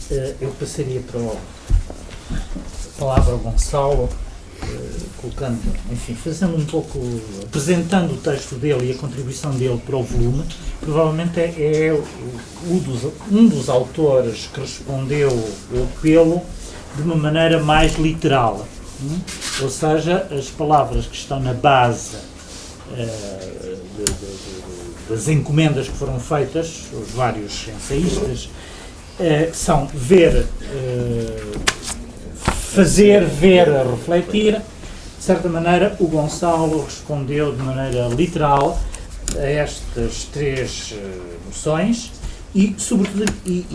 Eu passaria para a palavra ao Gonçalo, colocando, enfim, fazendo um pouco, apresentando o texto dele e a contribuição dele para o volume. Provavelmente é um dos autores que respondeu o apelo de uma maneira mais literal, ou seja, as palavras que estão na base das encomendas que foram feitas, os vários ensaístas, são ver, fazer, ver, refletir. De certa maneira, o Gonçalo respondeu de maneira literal a estas três noções e, sobretudo, e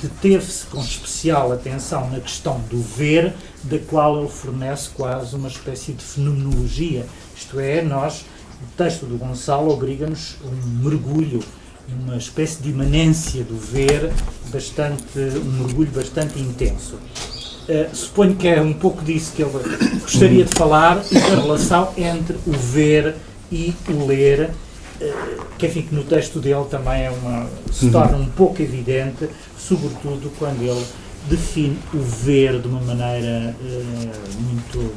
deteve-se com especial atenção na questão do ver, da qual ele fornece quase uma espécie de fenomenologia. Isto é, o texto do Gonçalo obriga-nos um mergulho, uma espécie de imanência do ver, um mergulho bastante intenso. Suponho que é um pouco disso que ele gostaria de falar, e da relação entre o ver e o ler, que, enfim, que no texto dele também se torna um pouco evidente, sobretudo quando ele define o ver de uma maneira muito,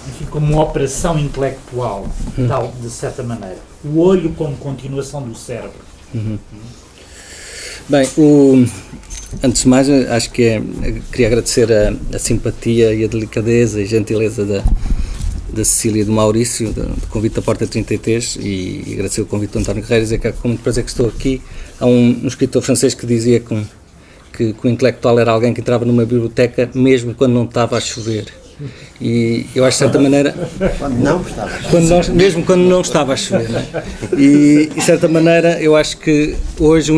enfim, como uma operação intelectual, tal, de certa maneira. O olho como continuação do cérebro. Bem, antes de mais, acho que queria agradecer a simpatia e a delicadeza e gentileza da Cecília e do Maurício, do convite da Porta 33, e agradecer o convite do António Guerreiro, dizer que é com muito prazer que estou aqui. Há um escritor francês que dizia que o intelectual era alguém que entrava numa biblioteca mesmo quando não estava a chover. E eu acho, de certa maneira, mesmo quando não estava a chover, né? E de certa maneira eu acho que hoje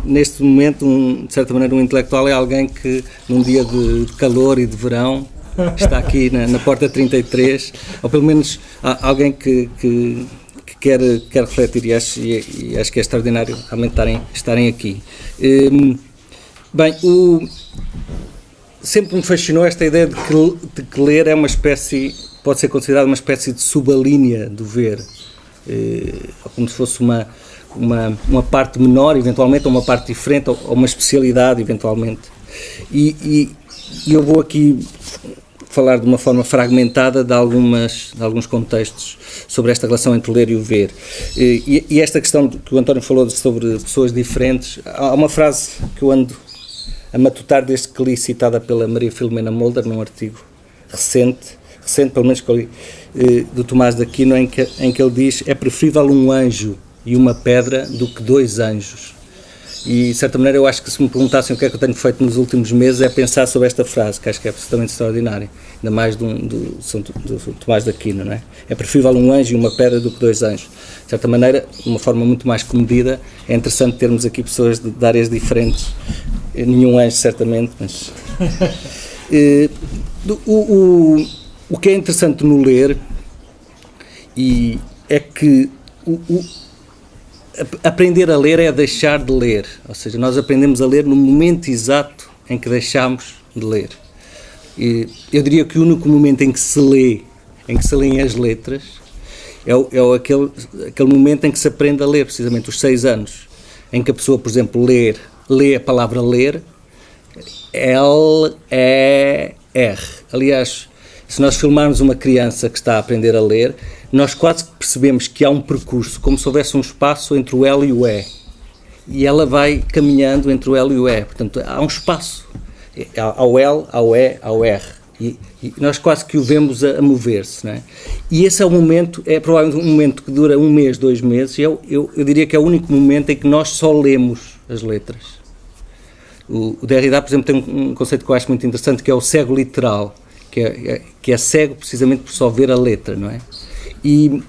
neste momento, de certa maneira, um intelectual é alguém que num dia de calor e de verão está aqui na Porta 33, ou pelo menos alguém que quer refletir, e acho que é extraordinário realmente estarem aqui. Bem, sempre me fascinou esta ideia de que ler é uma espécie, pode ser considerada uma espécie de subalínea do ver, como se fosse uma parte menor, eventualmente, ou uma parte diferente, ou uma especialidade, eventualmente. E eu vou aqui falar de uma forma fragmentada de alguns contextos sobre esta relação entre o ler e o ver. E esta questão que o António falou sobre pessoas diferentes, há uma frase que eu ando a matutar desde que li, citada pela Maria Filomena Mulder num artigo recente pelo menos que eu li, do Tomás de Aquino, em que ele diz: é preferível um anjo e uma pedra do que dois anjos. E, de certa maneira, eu acho que se me perguntassem o que é que eu tenho feito nos últimos meses é pensar sobre esta frase, que acho que é absolutamente extraordinária, ainda mais do Tomás de Aquino, não é? É preferível um anjo e uma pedra do que dois anjos. De certa maneira, de uma forma muito mais comedida, é interessante termos aqui pessoas de áreas diferentes, nenhum anjo certamente, mas... O que é interessante no ler é que aprender a ler é deixar de ler, ou seja, nós aprendemos a ler no momento exato em que deixamos de ler. E eu diria que o único momento em que se leem as letras, é aquele momento em que se aprende a ler, precisamente os 6 anos, em que a pessoa, por exemplo, lê a palavra ler, L-E-R. Aliás, se nós filmarmos uma criança que está a aprender a ler, nós quase percebemos que há um percurso, como se houvesse um espaço entre o L e o E. E ela vai caminhando entre o L e o E. Portanto, há um espaço. Ao L, ao E, ao R. E nós quase que o vemos a mover-se, não é? E esse é o momento, é provavelmente um momento que dura 1 mês, 2 meses. Eu diria que é o único momento em que nós só lemos as letras. O Derrida, por exemplo, tem um conceito que eu acho muito interessante, que é o cego literal, que é cego precisamente por só ver a letra, não é? E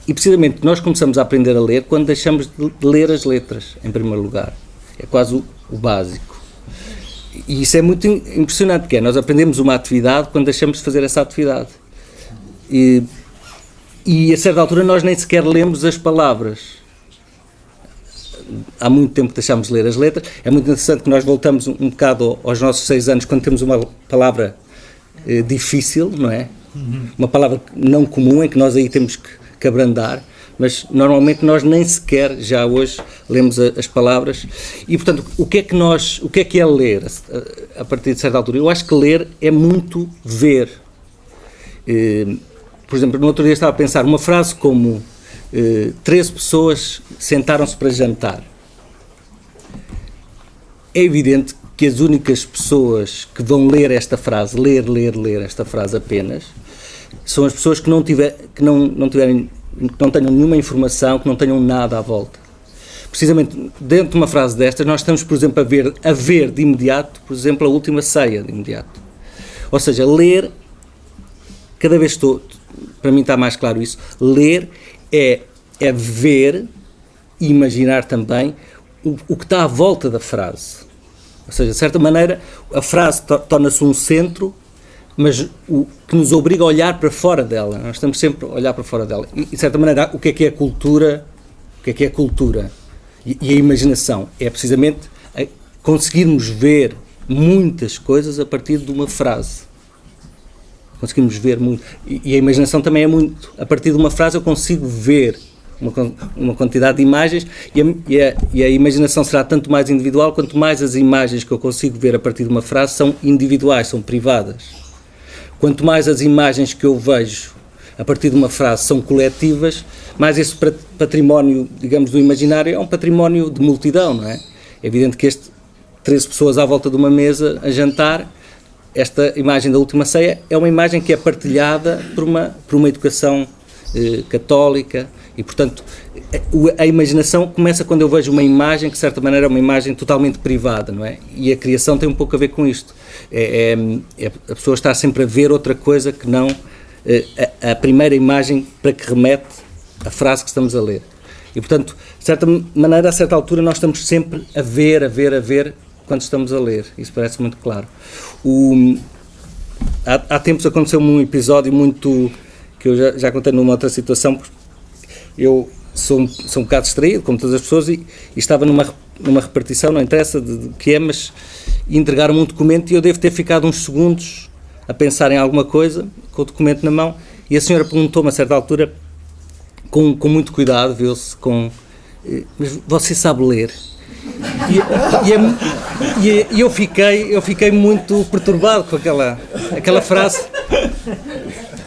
precisamente nós começamos a aprender a ler quando deixamos de ler as letras, em primeiro lugar. É quase o básico. E isso é muito impressionante, que é, nós aprendemos uma atividade quando deixamos de fazer essa atividade. E a certa altura nós nem sequer lemos as palavras. Há muito tempo que deixámos de ler as letras. É muito interessante que nós voltamos um bocado aos nossos 6 anos quando temos uma palavra difícil, não é? Uma palavra não comum, em que nós aí temos que abrandar, mas normalmente nós nem sequer, já hoje, lemos as palavras. E, portanto, o que é ler a partir de certa altura? Eu acho que ler é muito ver. Por exemplo, no outro dia estava a pensar uma frase como 13 pessoas sentaram-se para jantar. É evidente que as únicas pessoas que vão ler esta frase, ler esta frase apenas, são as pessoas que não tenham nenhuma informação, que não tenham nada à volta. Precisamente dentro de uma frase destas, nós estamos, por exemplo, a ver de imediato, por exemplo, a última ceia de imediato. Ou seja, ler, cada vez para mim está mais claro isso, ler é ver e imaginar também o que está à volta da frase. Ou seja, de certa maneira, a frase torna-se um centro, mas que nos obriga a olhar para fora dela. Nós estamos sempre a olhar para fora dela. E, de certa maneira, o que é a cultura? O que é a cultura? E a imaginação? É precisamente conseguirmos ver muitas coisas a partir de uma frase. Conseguimos ver muito. E a imaginação também é muito. A partir de uma frase eu consigo ver uma quantidade de imagens e a imaginação será tanto mais individual quanto mais as imagens que eu consigo ver a partir de uma frase são individuais, são privadas. Quanto mais as imagens que eu vejo a partir de uma frase são coletivas, mais esse património, digamos, do imaginário é um património de multidão, não é? É evidente que 13 pessoas à volta de uma mesa a jantar, esta imagem da última ceia é uma imagem que é partilhada por uma educação católica. E, portanto, a imaginação começa quando eu vejo uma imagem que, de certa maneira, é uma imagem totalmente privada, não é? E a criação tem um pouco a ver com isto. A pessoa está sempre a ver outra coisa que não a primeira imagem para que remete a frase que estamos a ler. E, portanto, de certa maneira, a certa altura, nós estamos sempre a ver quando estamos a ler. Isso parece muito claro. Há tempos aconteceu-me um episódio muito... que eu já contei numa outra situação. Eu sou um bocado distraído, como todas as pessoas, e estava numa repartição, não interessa de que é, mas entregaram-me um documento e eu devo ter ficado uns segundos a pensar em alguma coisa, com o documento na mão, e a senhora perguntou-me a certa altura, com muito cuidado, viu-se, mas você sabe ler? E eu fiquei muito perturbado com aquela frase,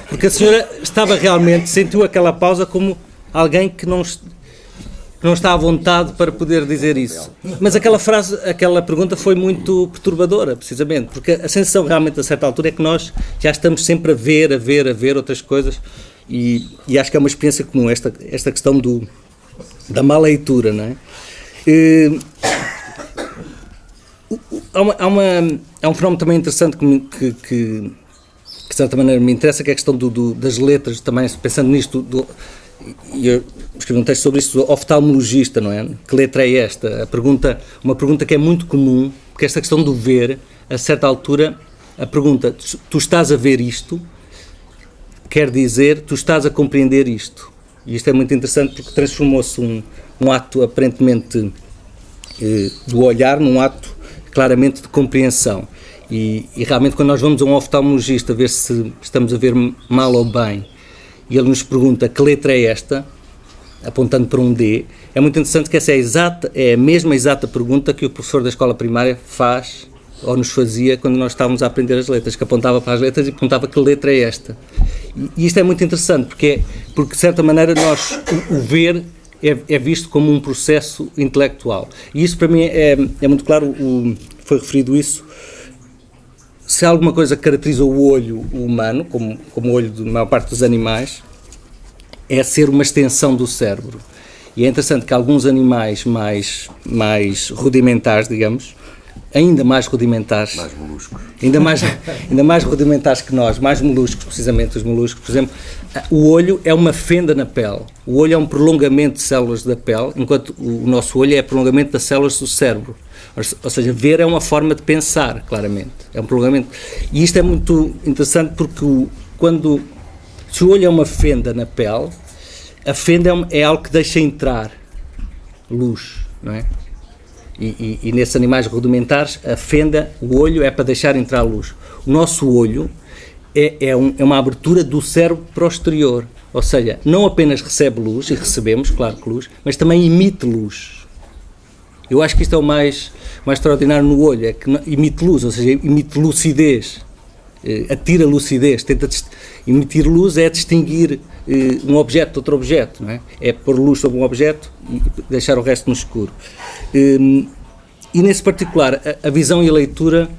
porque a senhora estava realmente, sentiu aquela pausa como alguém que não está à vontade para poder dizer isso. Mas aquela pergunta foi muito perturbadora, precisamente, porque a sensação realmente a certa altura é que nós já estamos sempre a ver outras coisas e acho que é uma experiência comum esta questão da má leitura, não é? Há um fenómeno também interessante que de certa maneira me interessa, que é a questão das letras, também pensando nisto, e eu escrevi um texto sobre isso, do oftalmologista, não é? Que letra é esta? Uma pergunta que é muito comum, porque esta questão do ver, a certa altura, a pergunta, tu estás a ver isto, quer dizer, tu estás a compreender isto. E isto é muito interessante porque transformou-se um ato aparentemente do olhar num ato claramente de compreensão. E realmente quando nós vamos a um oftalmologista ver se estamos a ver mal ou bem, e ele nos pergunta que letra é esta, apontando para um D, é muito interessante que essa é a mesma exata pergunta que o professor da escola primária faz, ou nos fazia, quando nós estávamos a aprender as letras, que apontava para as letras e perguntava que letra é esta. E isto é muito interessante, porque de certa maneira o ver é visto como um processo intelectual. E isso para mim é muito claro, foi referido isso. Se alguma coisa caracteriza o olho humano, como o olho da maior parte dos animais, é ser uma extensão do cérebro. E é interessante que alguns animais mais rudimentares, digamos, ainda mais rudimentares, mais moluscos, ainda mais rudimentares que nós, mais moluscos, precisamente os moluscos, por exemplo, o olho é uma fenda na pele. O olho é um prolongamento de células da pele, enquanto o nosso olho é prolongamento das células do cérebro. Ou seja, ver é uma forma de pensar, claramente. É um prolongamento. E isto é muito interessante porque se o olho é uma fenda na pele, a fenda é algo que deixa entrar luz, não é? E nesses animais rudimentares, a fenda, o olho é para deixar entrar luz. O nosso olho é uma abertura do cérebro para o exterior. Ou seja, não apenas recebe luz, e recebemos, claro que luz, mas também emite luz. Eu acho que isto é o mais extraordinário no olho, é que emite luz, ou seja, emite lucidez, atira lucidez, tenta emitir luz é distinguir um objeto de outro objeto, não é? É pôr luz sobre um objeto e deixar o resto no escuro. E nesse particular, a visão e a leitura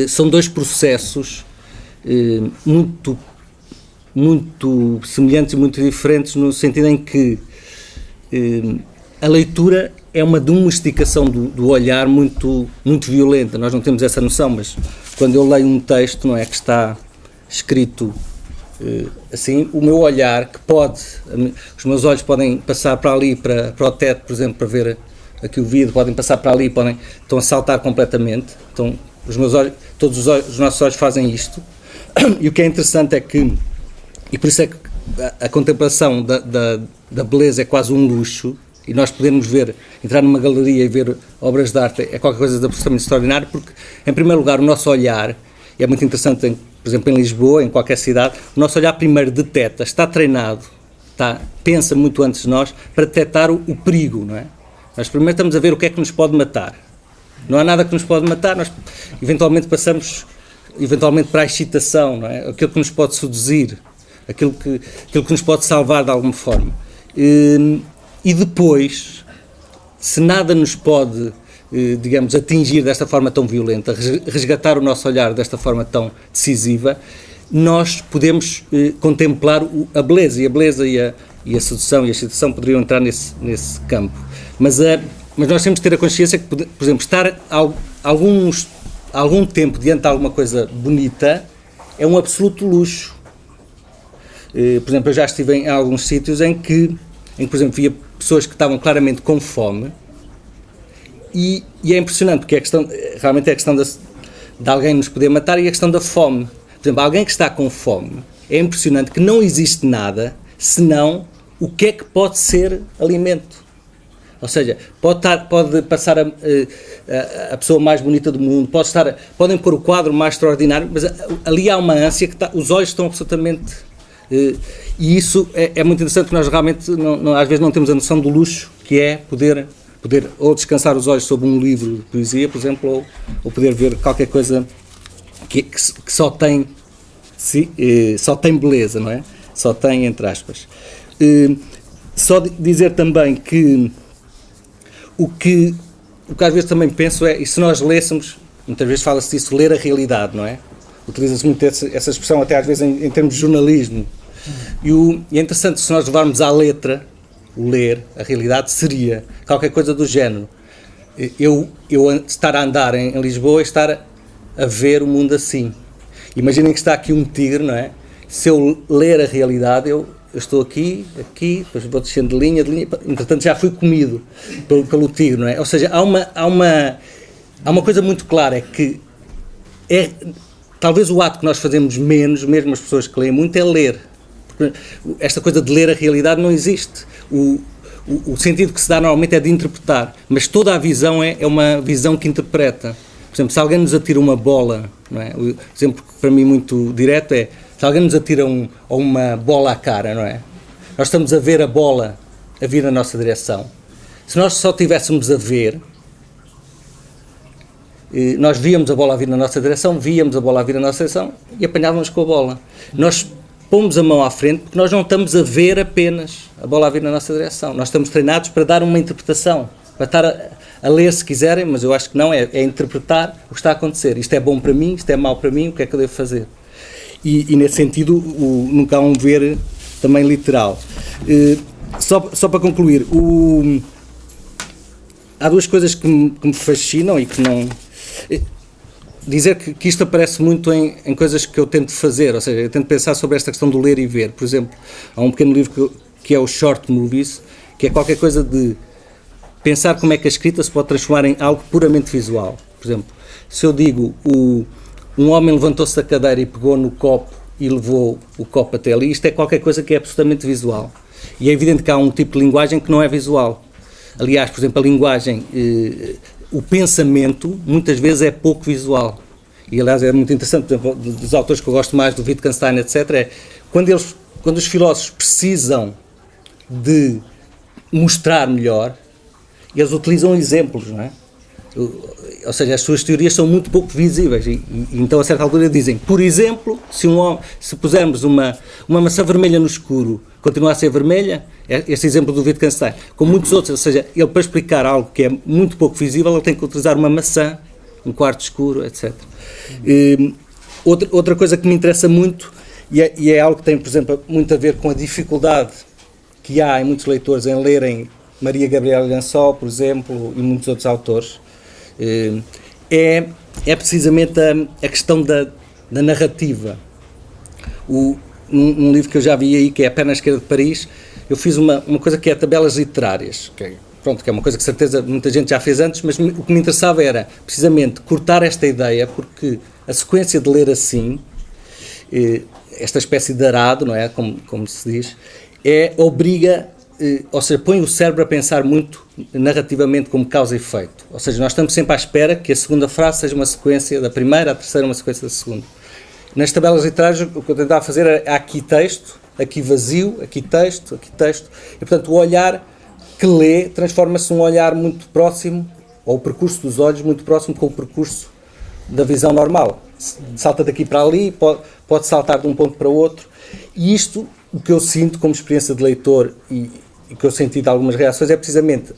são dois processos muito semelhantes e muito diferentes, no sentido em que a leitura é uma domesticação do olhar muito violenta. Nós não temos essa noção, mas quando eu leio um texto, não é, que está escrito assim, o meu olhar, que os meus olhos podem passar para ali, para o teto, por exemplo, para ver aqui o vidro, podem passar para ali, estão a saltar completamente. Então, os meus olhos, os nossos olhos fazem isto. E o que é interessante é que, e por isso é que a contemplação da beleza é quase um luxo, e nós podemos entrar numa galeria e ver obras de arte é qualquer coisa de absolutamente extraordinário, porque, em primeiro lugar, o nosso olhar, e é muito interessante, por exemplo, em Lisboa, em qualquer cidade, o nosso olhar primeiro detecta, está treinado, pensa muito antes de nós, para detectar o perigo, não é? Nós primeiro estamos a ver o que é que nos pode matar. Não há nada que nos pode matar, nós eventualmente passamos para a excitação, não é? Aquilo que nos pode seduzir, aquilo que nos pode salvar de alguma forma. E depois, se nada nos pode, digamos, atingir desta forma tão violenta, resgatar o nosso olhar desta forma tão decisiva, nós podemos contemplar a beleza, e a beleza e a sedução e a excitação poderiam entrar nesse campo. Mas nós temos de ter a consciência que, por exemplo, estar algum tempo diante de alguma coisa bonita é um absoluto luxo. Por exemplo, eu já estive em alguns sítios em que, por exemplo, via pessoas que estavam claramente com fome, e é impressionante, porque realmente é a questão de alguém nos poder matar e a questão da fome. Por exemplo, alguém que está com fome, é impressionante que não existe nada senão o que é que pode ser alimento. Ou seja, pode passar a pessoa mais bonita do mundo, podem pôr o quadro mais extraordinário, mas ali há uma ânsia que os olhos estão absolutamente... e isso é muito interessante, porque nós realmente às vezes não temos a noção do luxo que é poder ou descansar os olhos sobre um livro de poesia, por exemplo, ou poder ver qualquer coisa que só tem beleza, não é? Só tem, entre aspas. Só dizer também que o que às vezes também penso é, e se nós lêssemos, muitas vezes fala-se disso, ler a realidade, não é? Utiliza-se muito essa expressão, até às vezes em termos de jornalismo. E é interessante, se nós levarmos à letra o ler, a realidade, seria qualquer coisa do género. Eu estar a andar em Lisboa e estar a ver o mundo assim. Imaginem que está aqui um tigre, não é? Se eu ler a realidade, eu estou aqui, depois vou descendo de linha, entretanto já fui comido pelo tigre, não é? Ou seja, há uma coisa muito clara, é que talvez o ato que nós fazemos menos, mesmo as pessoas que leem muito, é ler. Porque esta coisa de ler a realidade não existe. O sentido que se dá normalmente é de interpretar, mas toda a visão é uma visão que interpreta. Por exemplo, se alguém nos atira uma bola, não é? O exemplo que para mim muito direto é, se alguém nos atira uma bola à cara, não é? Nós estamos a ver a bola a vir na nossa direção. Se nós só estivéssemos a ver, nós víamos a bola a vir na nossa direção, e apanhávamos com a bola. Nós pomos a mão à frente porque nós não estamos a ver apenas a bola a vir na nossa direção. Nós estamos treinados para dar uma interpretação, para estar a ler se quiserem, mas eu acho que não, é interpretar o que está a acontecer. Isto é bom para mim, isto é mau para mim, o que é que eu devo fazer? E nesse sentido, nunca há um ver também literal. Só para concluir, há duas coisas que me fascinam e que não... Dizer que isto aparece muito em coisas que eu tento fazer, ou seja, eu tento pensar sobre esta questão do ler e ver. Por exemplo, há um pequeno livro que é o Short Movies, que é qualquer coisa de pensar como é que a escrita se pode transformar em algo puramente visual. Por exemplo, se eu digo um homem levantou-se da cadeira e pegou no copo e levou o copo até ali, isto é qualquer coisa que é absolutamente visual. E é evidente que há um tipo de linguagem que não é visual. Aliás, por exemplo, a linguagem, o pensamento, muitas vezes é pouco visual. E, aliás, é muito interessante, por exemplo, dos autores que eu gosto mais, do Wittgenstein, etc., é quando eles quando os filósofos precisam de mostrar melhor, eles utilizam exemplos, não é? Ou seja, as suas teorias são muito pouco visíveis e então a certa altura dizem, por exemplo, se pusermos uma maçã vermelha no escuro, continua a ser vermelha, este exemplo do Wittgenstein, como muitos outros, ou seja, ele para explicar algo que é muito pouco visível, ele tem que utilizar uma maçã, um quarto escuro, etc. Outra coisa que me interessa muito, e é algo que tem, por exemplo, muito a ver com a dificuldade que há em muitos leitores em lerem Maria Gabriela Lençol, por exemplo, e muitos outros autores, é precisamente a questão da narrativa. Num livro que eu já vi aí, que é A Pé na Esquerda de Paris, eu fiz uma coisa que é tabelas literárias, que é uma coisa que certeza muita gente já fez antes, mas o que me interessava era precisamente cortar esta ideia, porque a sequência de ler assim, esta espécie de arado, não é? Como se diz, obriga, ou seja, põe o cérebro a pensar muito narrativamente como causa e efeito. Ou seja, nós estamos sempre à espera que a segunda frase seja uma sequência da primeira, a terceira uma sequência da segunda. Nas tabelas literárias, o que eu tentava fazer era aqui texto, aqui vazio, aqui texto, e portanto o olhar que lê transforma-se num olhar muito próximo, ou o percurso dos olhos muito próximo com o percurso da visão normal. Salta daqui para ali, pode saltar de um ponto para o outro, e isto, o que eu sinto como experiência de leitor e que eu senti de algumas reações, é precisamente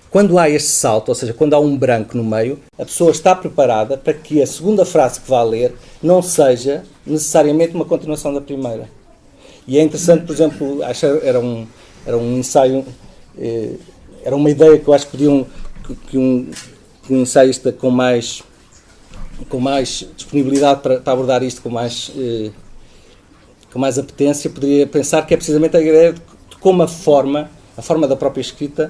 quando há este salto, ou seja, quando há um branco no meio, a pessoa está preparada para que a segunda frase que vá ler não seja necessariamente uma continuação da primeira. E é interessante, por exemplo, acho que era um ensaio, era uma ideia que eu acho que podiam, que um ensaísta com mais disponibilidade para abordar isto com mais apetência, poderia pensar que é precisamente a ideia de como a forma da própria escrita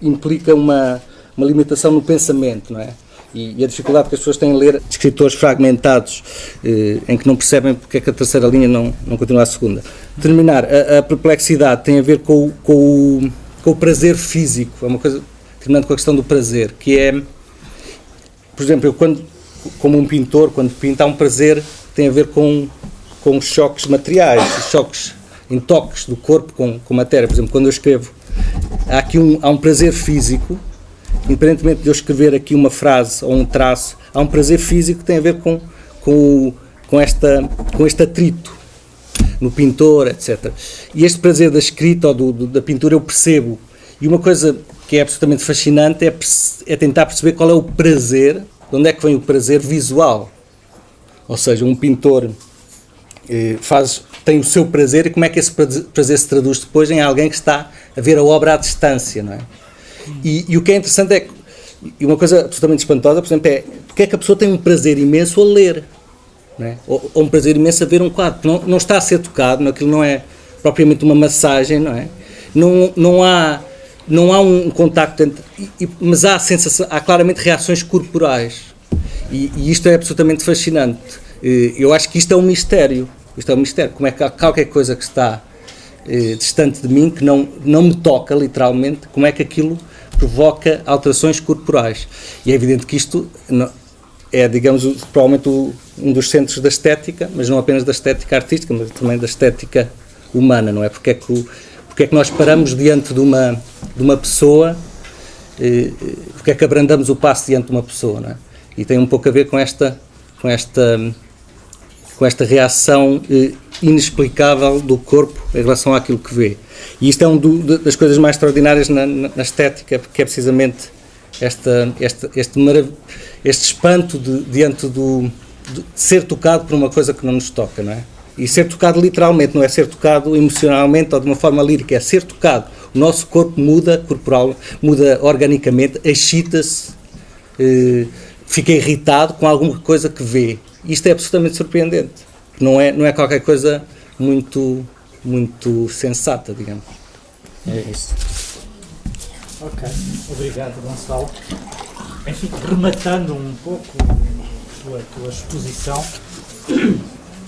implica uma limitação no pensamento, não é? E a dificuldade que as pessoas têm em ler escritores fragmentados, em que não percebem porque é que a terceira linha não continua a segunda. Terminar, a perplexidade tem a ver com o prazer físico, é uma coisa, terminando com a questão do prazer, que é, por exemplo, eu como um pintor, quando pinto, há um prazer que tem a ver com os choques materiais, os choques em toques do corpo com matéria. Por exemplo, quando eu escrevo, há um prazer físico, independentemente de eu escrever aqui uma frase ou um traço, há um prazer físico que tem a ver com este atrito no pintor, etc. E este prazer da escrita ou da pintura eu percebo. E uma coisa que é absolutamente fascinante é tentar perceber qual é o prazer, de onde é que vem o prazer visual. Ou seja, um pintor tem o seu prazer, e como é que esse prazer se traduz depois em alguém que está a ver a obra à distância, não é? E o que é interessante é, e uma coisa absolutamente espantosa, por exemplo, é porque é que a pessoa tem um prazer imenso a ler, não é? Ou um prazer imenso a ver um quadro, não está a ser tocado, aquilo não é propriamente uma massagem, não é? Não há um contacto entre, mas há claramente reações corporais, e isto é absolutamente fascinante. Eu acho que isto é um mistério. Como é que há qualquer coisa que está distante de mim, que não me toca literalmente, como é que aquilo provoca alterações corporais. E é evidente que isto é, digamos, provavelmente um dos centros da estética, mas não apenas da estética artística, mas também da estética humana, não é? Porque é que nós paramos diante de uma pessoa, porque é que abrandamos o passo diante de uma pessoa, não é? E tem um pouco a ver com esta reação inexplicável do corpo em relação àquilo que vê. E isto é das coisas mais extraordinárias na estética, porque é precisamente este espanto diante de ser tocado por uma coisa que não nos toca, não é? E ser tocado literalmente, não é ser tocado emocionalmente ou de uma forma lírica, é ser tocado. O nosso corpo muda organicamente, excita-se, fica irritado com alguma coisa que vê. Isto é absolutamente surpreendente. Não é qualquer coisa muito sensata, digamos. É isso. Ok, obrigado, Gonçalo. Enfim, rematando um pouco a tua exposição,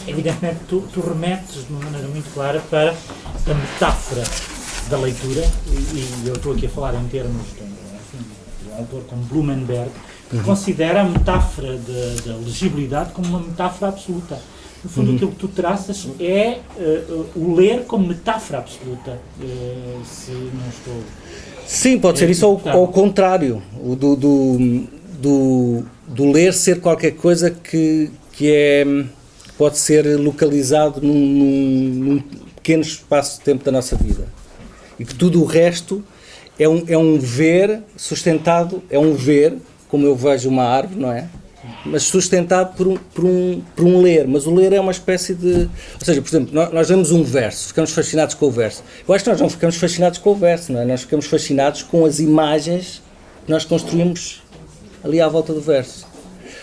evidentemente tu remetes de uma maneira muito clara para a metáfora da leitura, e eu estou aqui a falar em termos de um autor como Blumenberg, que considera a metáfora da legibilidade como uma metáfora absoluta. No fundo, aquilo que tu traças é o ler como metáfora absoluta, se não estou... Sim, pode ser isso ao contrário, o do ler ser qualquer coisa que pode ser localizado num pequeno espaço de tempo da nossa vida. E que tudo o resto é um ver sustentado, é um ver, como eu vejo uma árvore, não é? Mas sustentado por um ler. Mas o ler é uma espécie de... Ou seja, por exemplo, nós lemos um verso, ficamos fascinados com o verso. Eu acho que nós não ficamos fascinados com o verso, não é? Nós ficamos fascinados com as imagens que nós construímos ali à volta do verso.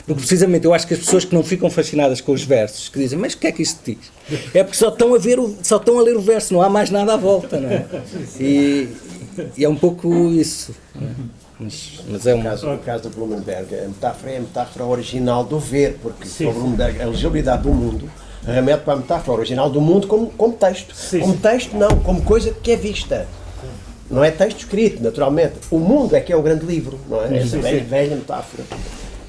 Porque precisamente eu acho que as pessoas que não ficam fascinadas com os versos, que dizem, mas o que é que isto diz? É porque só estão a ler o verso, não há mais nada à volta, não é? E é um pouco isso, não é? Mas é no caso do Blumenberg, a metáfora é a metáfora original do ver, porque o Blumenberg, a legibilidade do mundo remete para a metáfora original do mundo como texto. Como texto não, como coisa que é vista. Não é texto escrito, naturalmente. O mundo é que é o grande livro, não é? Essa velha metáfora.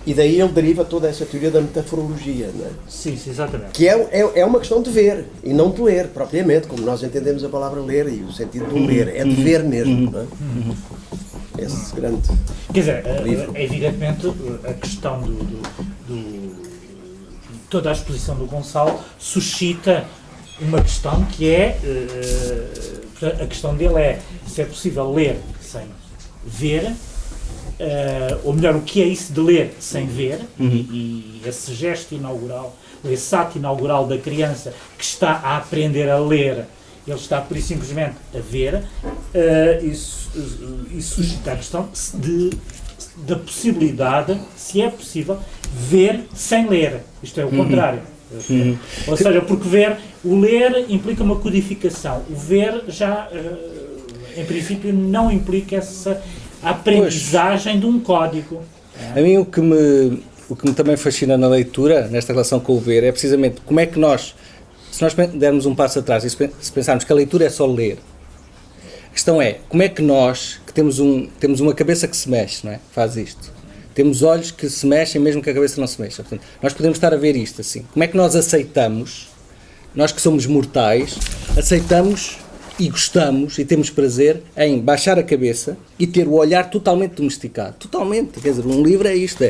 E daí ele deriva toda essa teoria da metaforologia, não é? Sim, exatamente. Que é uma questão de ver, e não de ler, propriamente, como nós entendemos a palavra ler e o sentido do ler. É de ver mesmo, não é? Esse grande Quer dizer, livro. evidentemente, a questão toda a exposição do Gonçalo suscita uma questão que é, a questão dele é se é possível ler sem ver, ou melhor, o que é isso de ler sem ver, e esse gesto inaugural, esse ato inaugural da criança que está a aprender a ler, ele está por isso simplesmente a ver, isso suscita a questão da possibilidade, se é possível, ver sem ler. Isto é o contrário. Ou seja, porque o ler implica uma codificação. O ver já, em princípio, não implica essa aprendizagem de um código. A mim o que me também fascina na leitura, nesta relação com o ver, é precisamente como é que nós, se nós dermos um passo atrás e se pensarmos que a leitura é só ler, a questão é, como é que nós, que temos uma cabeça que se mexe, não é? Faz isto. Temos olhos que se mexem mesmo que a cabeça não se mexa. Portanto, nós podemos estar a ver isto assim. Como é que nós aceitamos, nós que somos mortais, aceitamos e gostamos e temos prazer em baixar a cabeça e ter o olhar totalmente domesticado. Totalmente. Quer dizer, um livro é isto.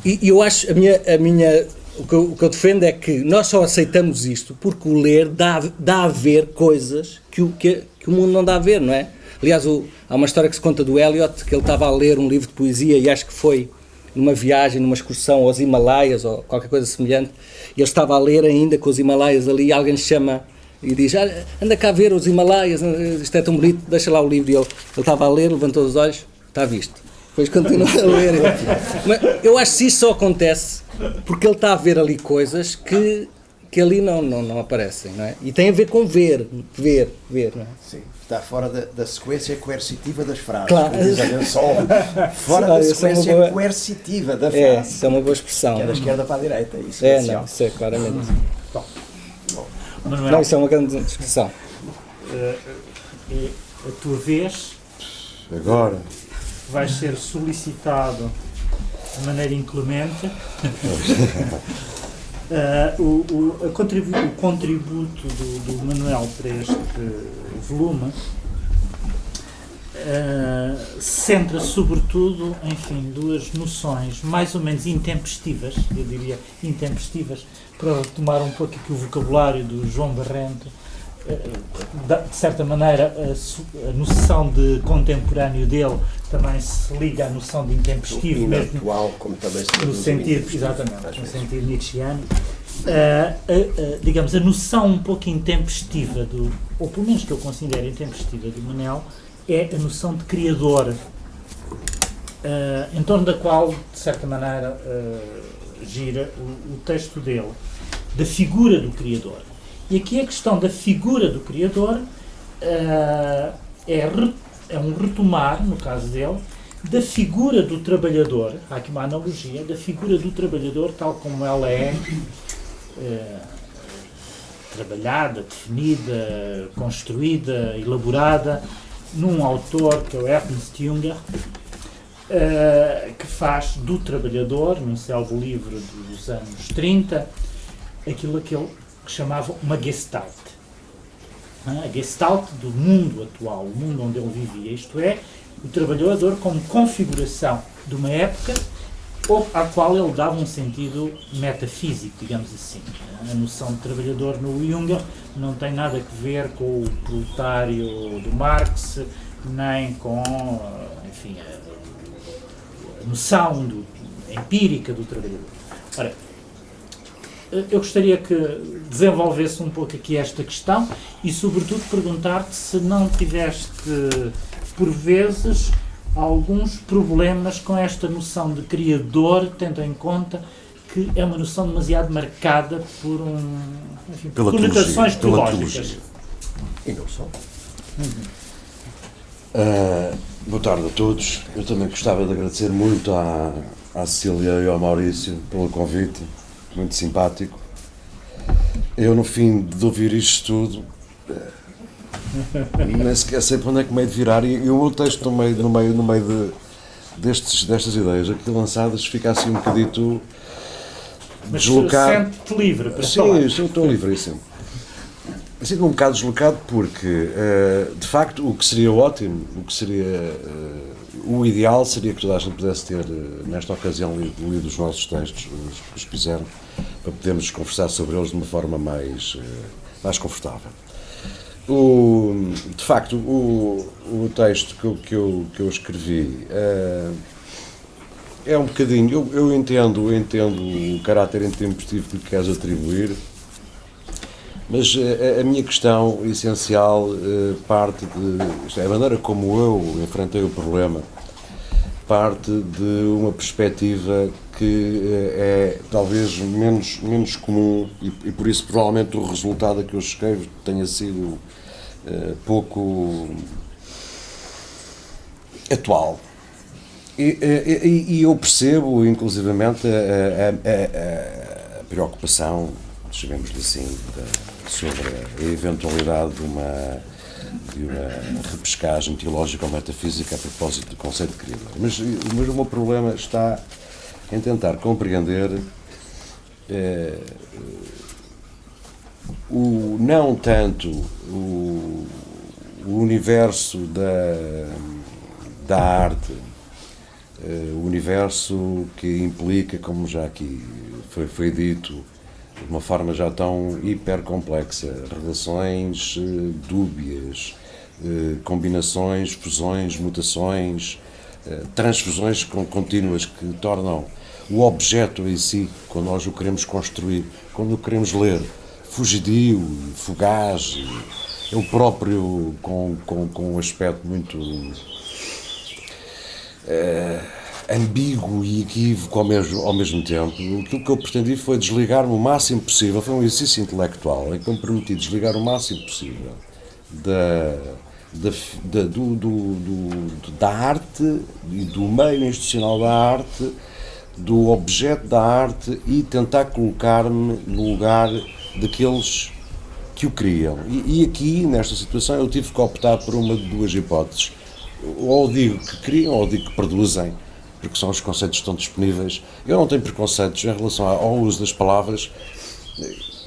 E eu acho, o que eu defendo é que nós só aceitamos isto porque o ler dá a ver coisas que o mundo não dá a ver, não é? Aliás, há uma história que se conta do Eliot, que ele estava a ler um livro de poesia e acho que foi numa viagem, numa excursão aos Himalaias ou qualquer coisa semelhante, e ele estava a ler ainda com os Himalaias ali e alguém lhe chama e diz, anda cá ver os Himalaias, isto é tão bonito, deixa lá o livro. E ele estava a ler, levantou os olhos, está visto. Depois continua a ler. Mas eu acho que isso só acontece porque ele está a ver ali coisas que ali não aparecem, não é? E tem a ver com ver, não é? Sim, está fora da sequência coercitiva das frases. Claro. Fora da sequência coercitiva da frase. Isso é uma boa expressão. Que é da esquerda para a direita. Isso é isso é claramente. Bom, Manuel, não, isso é uma grande discussão. A tua vez Agora. vais ser solicitado de maneira inclemente. O contributo do Manuel para este volume centra sobretudo, enfim, duas noções mais ou menos intempestivas, eu diria intempestivas, para retomar um pouco aqui o vocabulário do João Barrento. De certa maneira, a noção de contemporâneo dele também se liga à noção de intempestivo, mesmo atual, como também se no sentido, exatamente, no sentido nietzscheano. Digamos, a noção um pouco intempestiva, ou pelo menos que eu considero intempestiva do Manel, é a noção de criador, em torno da qual, de certa maneira, gira o texto dele, da figura do criador. E aqui a questão da figura do criador é um retomar, no caso dele, da figura do trabalhador. Há aqui uma analogia da figura do trabalhador tal como ela é trabalhada, definida, construída, elaborada num autor que é o Ernst Jünger, que faz do trabalhador, num célebre livro dos anos 30, aquilo que ele chamava uma gestalt. A gestalt do mundo atual, o mundo onde ele vivia, isto é, o trabalhador como configuração de uma época à qual ele dava um sentido metafísico, digamos assim. A noção de trabalhador no Jung não tem nada a ver com o proletário do Marx, nem com, enfim, a noção empírica do trabalhador. Ora, eu gostaria que desenvolvesse um pouco aqui esta questão e, sobretudo, perguntar-te se não tiveste, por vezes, alguns problemas com esta noção de criador, tendo em conta que é uma noção demasiado marcada por conotações teológicas. E não só. Boa tarde a todos. Eu também gostava de agradecer muito à Cecília e ao Maurício pelo convite, muito simpático. Eu, no fim de ouvir isto tudo, nem sequer sei para onde é que me hei de virar, e o meu texto no meio destas ideias aqui lançadas fica assim um bocadito deslocado. Sente-te livre para Sim, falar. eu estou livríssimo. Sinto-me um bocado deslocado porque, de facto, o que seria ótimo, o ideal seria que toda a gente pudesse ter, nesta ocasião, lido os nossos textos, os que fizeram, para podermos conversar sobre eles de uma forma mais confortável. De facto, o texto que eu escrevi é um bocadinho, eu entendo o caráter intempestivo que lhe queres atribuir, mas a minha questão essencial parte de, a maneira como eu enfrentei o problema, parte de uma perspectiva que é talvez menos comum e por isso provavelmente o resultado que eu escrevo tenha sido pouco atual. E eu percebo, inclusivamente, a preocupação, chamemos-lhe assim, sobre a eventualidade de uma repescagem teológica ou metafísica a propósito do conceito de criador. Mas o meu problema está em tentar compreender não tanto o universo da arte, o universo que implica, como já aqui foi dito, de uma forma já tão hipercomplexa, relações dúbias, combinações, fusões, mutações, transfusões contínuas que tornam o objeto em si, quando nós o queremos construir, quando o queremos ler, fugidio, fugaz, eu próprio com um aspecto muito ambíguo e equívoco ao mesmo tempo. Aquilo que eu pretendi foi desligar-me o máximo possível, foi um exercício intelectual em que eu me permiti desligar o máximo possível da arte e do meio institucional da arte, do objeto da arte e tentar colocar-me no lugar daqueles que o criam. E aqui, nesta situação, eu tive que optar por uma de duas hipóteses. Ou digo que criam, ou digo que produzem, porque são os conceitos que estão disponíveis. Eu não tenho preconceitos em relação ao uso das palavras,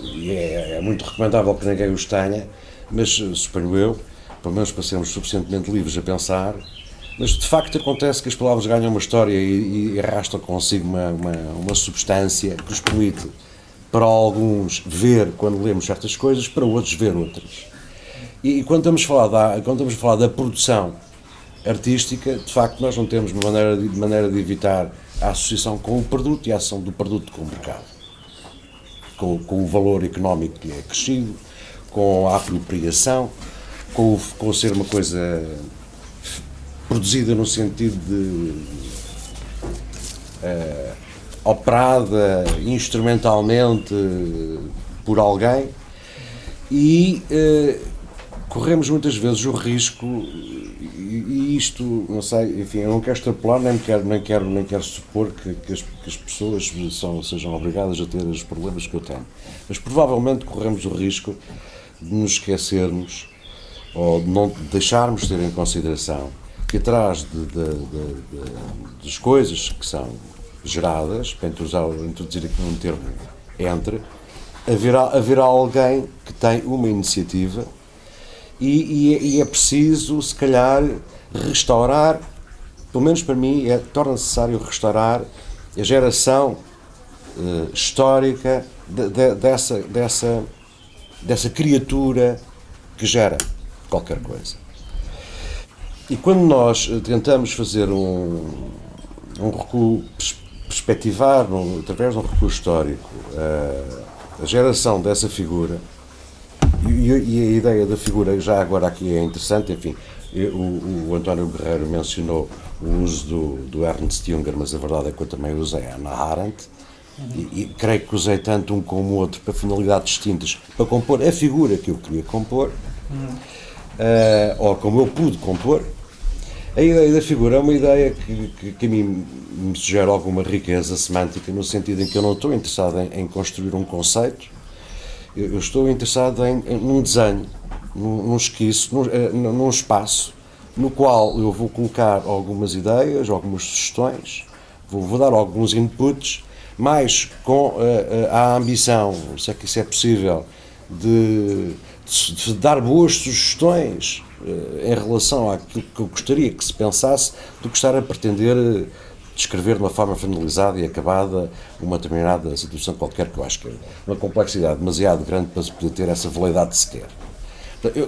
e é muito recomendável que ninguém os tenha, mas suponho eu, pelo menos para sermos suficientemente livres a pensar, mas de facto acontece que as palavras ganham uma história e arrastam consigo uma substância que os permite, para alguns, ver quando lemos certas coisas, para outros, ver outras. E quando estamos a falar da produção artística, de facto nós não temos maneira de evitar a associação com o produto e a ação do produto com o mercado, com o valor económico que é crescido, com a apropriação, com ser uma coisa produzida no sentido de operada instrumentalmente por alguém, e corremos muitas vezes o risco, e isto, não sei, enfim, eu não quero extrapolar, nem quero supor que as pessoas sejam obrigadas a ter os problemas que eu tenho, mas provavelmente corremos o risco de nos esquecermos ou de não deixarmos ter em consideração que atrás das coisas que são geradas, para introduzir aqui um termo haverá alguém que tem uma iniciativa e é preciso, se calhar, restaurar, pelo menos para mim, torna necessário restaurar a geração histórica dessa criatura que gera qualquer coisa. E quando nós tentamos fazer um recuo, perspectivar, através de um recuo histórico, a geração dessa figura, e a ideia da figura já agora aqui é interessante, enfim, o António Guerreiro mencionou o uso do Ernst Jünger, mas a verdade é que eu também usei a Hannah Arendt, e creio que usei tanto um como o outro para finalidades distintas, para compor a figura que eu queria compor, ou como eu pude compor. A ideia da figura é uma ideia que a mim me sugere alguma riqueza semântica, no sentido em que eu não estou interessado em construir um conceito, eu estou interessado num desenho, num esquiço, num espaço, no qual eu vou colocar algumas ideias, algumas sugestões, vou dar alguns inputs, mas com a ambição, se é que isso é possível, de dar boas sugestões em relação àquilo que eu gostaria que se pensasse, do que estar a pretender descrever de uma forma finalizada e acabada uma determinada situação qualquer, que eu acho que é uma complexidade demasiado grande para se poder ter essa validade sequer.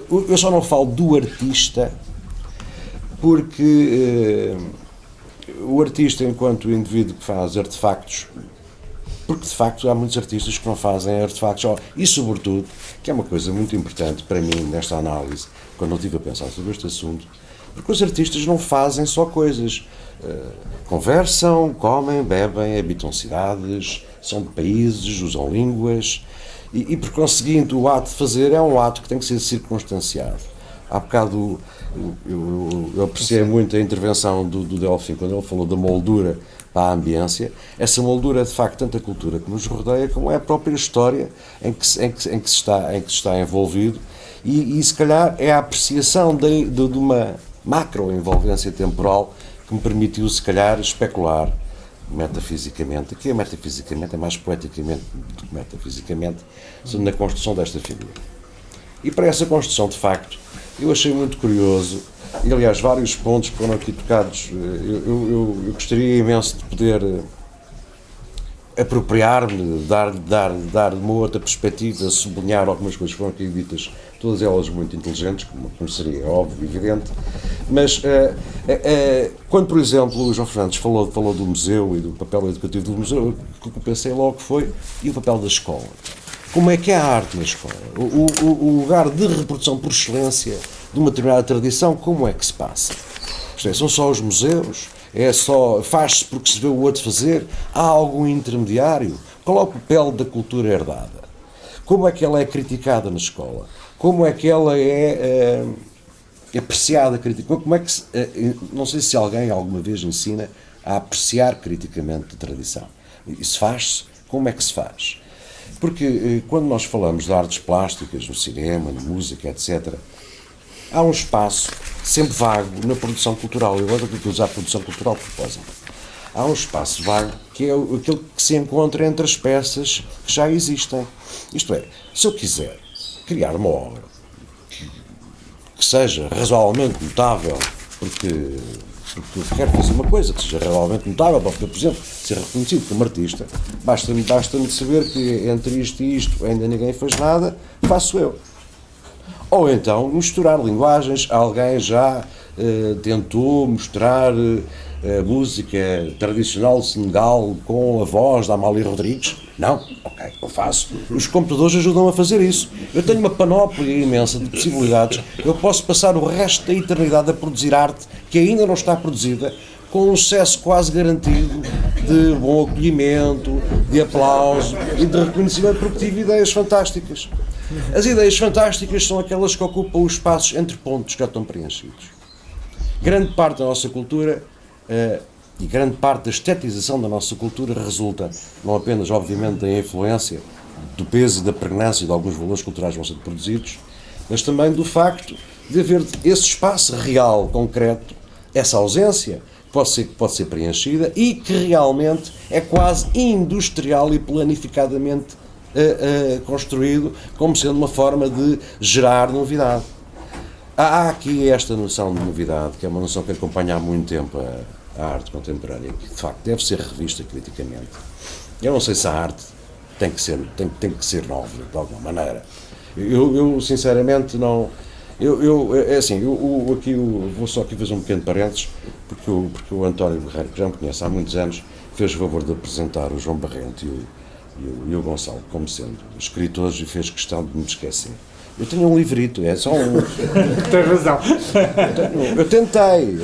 Eu só não falo do artista porque o artista, enquanto indivíduo que faz artefactos, porque de facto há muitos artistas que não fazem artefactos, e sobretudo, que é uma coisa muito importante para mim nesta análise, quando eu estive a pensar sobre este assunto, porque os artistas não fazem só coisas, conversam, comem, bebem, habitam cidades, são de países, usam línguas, e por conseguinte o ato de fazer é um ato que tem que ser circunstanciado. Há bocado eu apreciei muito a intervenção do Delfim quando ele falou da moldura para a ambiência. Essa moldura é de facto tanto a cultura que nos rodeia como é a própria história em que se está envolvido, e se calhar é a apreciação de uma macro-envolvência temporal que me permitiu se calhar especular metafisicamente, que metafisicamente é mais poeticamente do que metafisicamente, na construção desta figura. E para essa construção, de facto, eu achei muito curioso, e aliás vários pontos que foram aqui tocados, eu gostaria imenso de poder apropriar-me, dar uma outra perspectiva, sublinhar algumas coisas que foram aqui ditas, todas elas muito inteligentes, como seria óbvio, evidente, mas quando, por exemplo, o João Fernandes falou do museu e do papel educativo do museu, o que eu pensei logo foi, e o papel da escola? Como é que é a arte na escola? O lugar de reprodução por excelência de uma determinada tradição, como é que se passa? Isto é, são só os museus? Faz-se porque se vê o outro fazer? Há algum intermediário? Qual é o papel da cultura herdada? Como é que ela é criticada na escola? Como é que ela é apreciada, criticada? Como é que não sei se alguém alguma vez ensina a apreciar criticamente a tradição. Isso faz-se? Como é que se faz? Porque quando nós falamos de artes plásticas, no cinema, na música, etc., há um espaço sempre vago na produção cultural. Eu gosto de usar a produção cultural por propósito. Há um espaço vago que é aquele que se encontra entre as peças que já existem. Isto é, se eu quiser criar uma obra que seja razoavelmente notável, porque eu quero fazer uma coisa que seja razoavelmente notável, para, por exemplo, ser reconhecido como artista, basta-me saber que entre isto e isto ainda ninguém fez nada, faço eu. Ou então misturar linguagens. Alguém já tentou misturar a música tradicional de Senegal com a voz da Amália Rodrigues? Não? Ok, eu faço. Os computadores ajudam a fazer isso. Eu tenho uma panóplia imensa de possibilidades. Eu posso passar o resto da eternidade a produzir arte que ainda não está produzida, com um sucesso quase garantido de bom acolhimento, de aplauso e de reconhecimento, porque tive ideias fantásticas. As ideias fantásticas são aquelas que ocupam os espaços entre pontos que já estão preenchidos. Grande parte da nossa cultura e grande parte da estetização da nossa cultura resulta não apenas, obviamente, da influência, do peso e da pregnância de alguns valores culturais que vão ser produzidos, mas também do facto de haver esse espaço real, concreto, essa ausência pode ser preenchida e que realmente é quase industrial e planificadamente construído como sendo uma forma de gerar novidade. Há aqui esta noção de novidade, que é uma noção que acompanha há muito tempo a arte contemporânea, que de facto deve ser revista criticamente. Eu não sei se a arte tem que ser nova, de alguma maneira. Eu sinceramente não... é assim, vou só aqui fazer um pequeno parênteses, porque o António Guerreiro, que já me conhece há muitos anos, fez o favor de apresentar o João Barrente e o Gonçalo como sendo escritores e fez questão de me esquecer. Eu tenho um livrito, é só um... Tens razão. Eu tentei.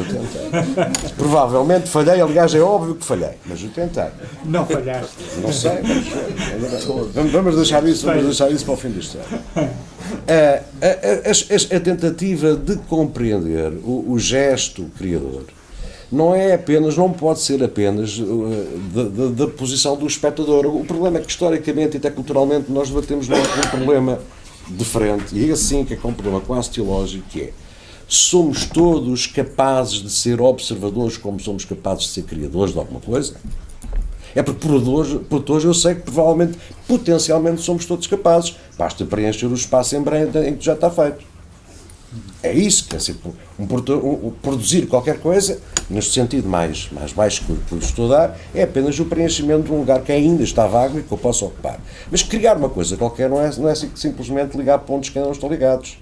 Provavelmente falhei, aliás é óbvio que falhei, mas eu tentei. Não falhaste. Não sei, mas vamos deixar isso para o fim da história. A tentativa de compreender o gesto criador não pode ser apenas da posição do espectador. O problema é que historicamente e até culturalmente nós debatemos um problema diferente, e é assim que é um problema quase teológico, que é: somos todos capazes de ser observadores como somos capazes de ser criadores de alguma coisa? É porque por todos eu sei que provavelmente, potencialmente somos todos capazes, basta preencher o espaço em que já está feito. É isso, quer dizer, produzir qualquer coisa, neste sentido mais baixo que eu estou a dar, é apenas o preenchimento de um lugar que ainda está vago e que eu posso ocupar. Mas criar uma coisa qualquer não é simplesmente ligar pontos que ainda não estão ligados.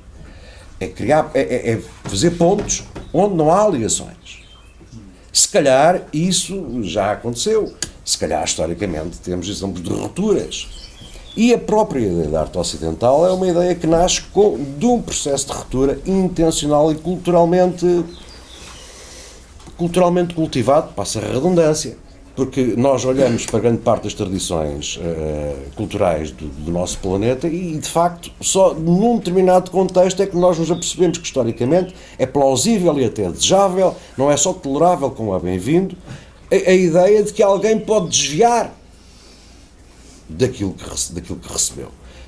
É fazer pontos onde não há ligações. Se calhar isso já aconteceu. Se calhar, historicamente, temos exemplos de rupturas. E a própria ideia da arte ocidental é uma ideia que nasce de um processo de ruptura intencional e culturalmente cultivado, passa a redundância, porque nós olhamos para grande parte das tradições culturais do nosso planeta e, de facto, só num determinado contexto é que nós nos apercebemos que, historicamente, é plausível e até desejável, não é só tolerável como é bem-vindo, a ideia de que alguém pode desviar daquilo que recebeu.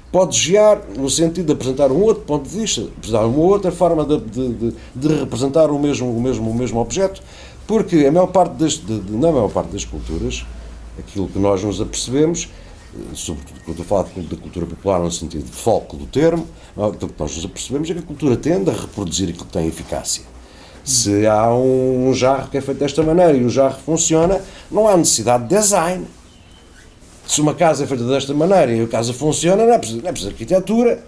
Pode desviar no sentido de apresentar um outro ponto de vista, apresentar uma outra forma de representar o mesmo objeto, porque na maior parte das culturas, aquilo que nós nos apercebemos, sobretudo quando eu falo da cultura popular no sentido de foco do termo, aquilo que nós nos apercebemos é que a cultura tende a reproduzir aquilo que tem eficácia. Se há um jarro que é feito desta maneira e o jarro funciona, não há necessidade de design. Se uma casa é feita desta maneira e a casa funciona, não é preciso arquitetura.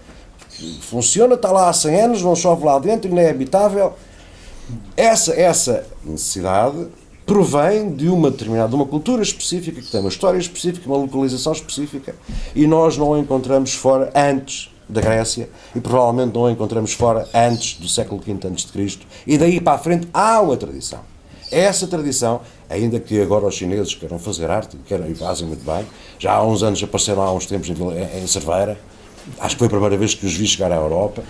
Funciona, está lá há 100 anos, não chove lá dentro e não é habitável. Essa necessidade provém de uma cultura específica, que tem uma história específica, uma localização específica, e nós não a encontramos fora antes da Grécia, e provavelmente não a encontramos fora antes do século V a.C., e daí para a frente há uma tradição. Essa tradição, ainda que agora os chineses queiram fazer arte, e fazem muito bem, já há uns anos apareceram há uns tempos em Cerveira, acho que foi a primeira vez que os vi chegar à Europa.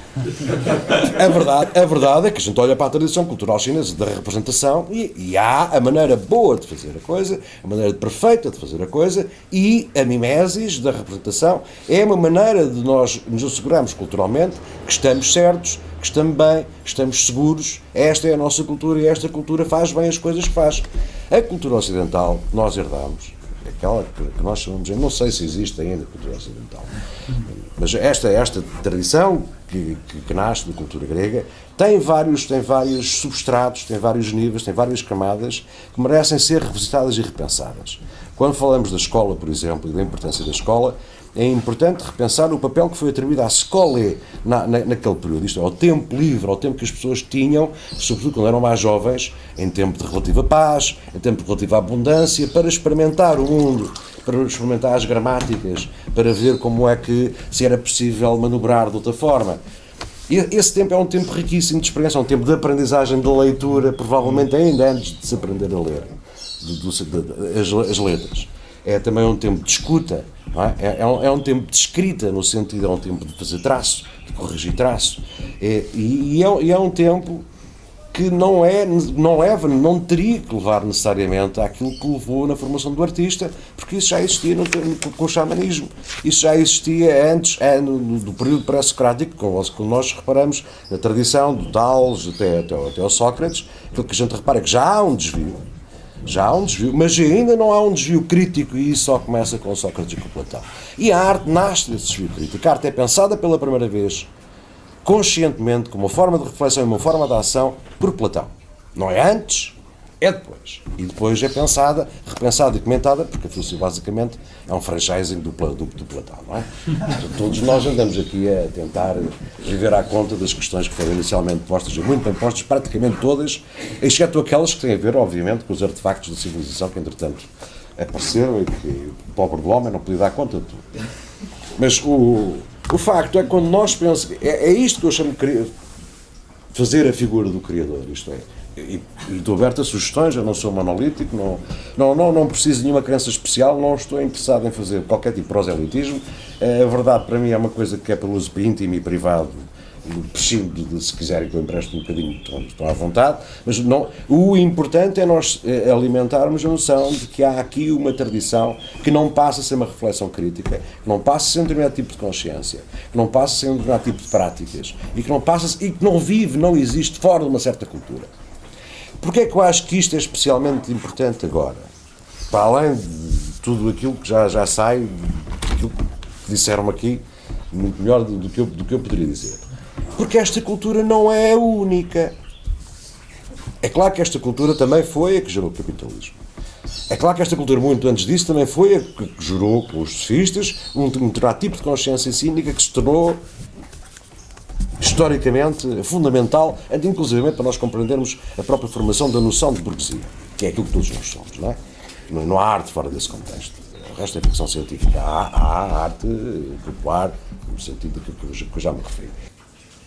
A verdade é que a gente olha para a tradição cultural chinesa da representação e há a maneira boa de fazer a coisa, a maneira perfeita de fazer a coisa, e a mimesis da representação é uma maneira de nós nos assegurarmos culturalmente que estamos certos, que estamos bem, que estamos seguros. Esta é a nossa cultura e esta cultura faz bem as coisas que faz. A cultura ocidental nós herdamos, aquela que nós chamamos, eu não sei se existe ainda cultura ocidental, mas esta tradição que nasce da cultura grega tem vários substratos, tem vários níveis, tem várias camadas que merecem ser revisitadas e repensadas. Quando falamos da escola, por exemplo, e da importância da escola, é importante repensar o papel que foi atribuído à escola naquele período, isto é, ao tempo livre, ao tempo que as pessoas tinham, sobretudo quando eram mais jovens, em tempo de relativa paz, em tempo de relativa abundância, para experimentar o mundo, para experimentar as gramáticas, para ver como é que se era possível manobrar de outra forma. E esse tempo é um tempo riquíssimo de experiência, é um tempo de aprendizagem, de leitura, provavelmente ainda antes de se aprender a ler as letras. É também um tempo de escuta, não é? É um tempo de escrita, no sentido, é um tempo de fazer traço, de corrigir traço. E é um tempo que não teria que levar necessariamente àquilo que levou na formação do artista, porque isso já existia com o xamanismo. Isso já existia antes, do período pré-socrático, como nós reparamos na tradição do Tales até ao Sócrates. Aquilo que a gente repara é que já há um desvio, mas ainda não há um desvio crítico, e isso só começa com Sócrates e com Platão. E a arte nasce desse desvio crítico. A arte é pensada pela primeira vez conscientemente, como uma forma de reflexão e uma forma de ação, por Platão. Não é antes, é depois. E depois é pensada, repensada e comentada, porque a filosofia basicamente é um franchising do Platão, não é? Todos nós andamos aqui a tentar viver à conta das questões que foram inicialmente postas, e muito bem postas, praticamente todas, exceto aquelas que têm a ver, obviamente, com os artefactos da civilização que, entretanto, apareceram e que o pobre do homem não podia dar conta de tudo. Mas o facto é que quando nós pensamos... É isto que eu chamo de fazer a figura do Criador, isto é. E estou aberto a sugestões, eu não sou monolítico, não preciso de nenhuma crença especial, não estou interessado em fazer qualquer tipo de proselitismo. A verdade, para mim, é uma coisa que é pelo uso íntimo e privado. Prescindo se quiserem que eu empreste um bocadinho, estão à vontade, mas não, o importante é nós alimentarmos a noção de que há aqui uma tradição que não passa a ser uma reflexão crítica, que não passa a ser um determinado tipo de consciência, que não passa a ser um determinado tipo de práticas, e que não vive, não existe fora de uma certa cultura. Porquê é que eu acho que isto é especialmente importante agora? Para além de tudo aquilo que já sai, aquilo que disseram aqui, muito melhor do que eu poderia dizer. Porque esta cultura não é a única. É claro que esta cultura também foi a que gerou o capitalismo. É claro que esta cultura, muito antes disso, também foi a que gerou, com os sofistas, um determinado tipo de consciência cínica que se tornou historicamente fundamental, inclusive para nós compreendermos a própria formação da noção de burguesia, que é aquilo que todos nós somos, não é? Não há arte fora desse contexto. O resto é ficção científica. Há arte popular, no sentido que eu já me referi.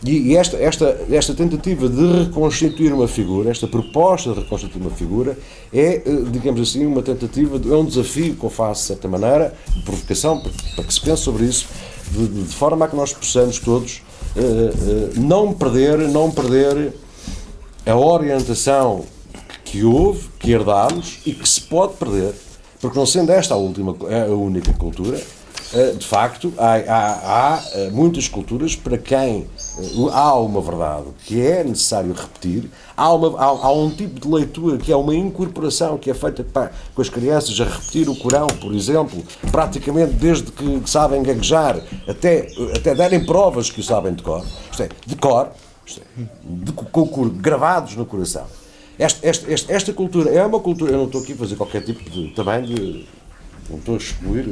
E esta tentativa de reconstituir uma figura, esta proposta de reconstituir uma figura, é, digamos assim, uma tentativa, é um desafio que eu faço, de certa maneira, de provocação, para que se pense sobre isso, de forma a que nós possamos todos não perder a orientação que houve, que herdámos e que se pode perder, porque não sendo esta a única cultura, de facto, há muitas culturas para quem há uma verdade que é necessário repetir, há um tipo de leitura que é uma incorporação que é feita com as crianças a repetir o Corão, por exemplo, praticamente desde que sabem gaguejar até darem provas que o sabem de cor, gravados no coração. Esta cultura é uma cultura, eu não estou aqui a fazer qualquer tipo não estou a excluir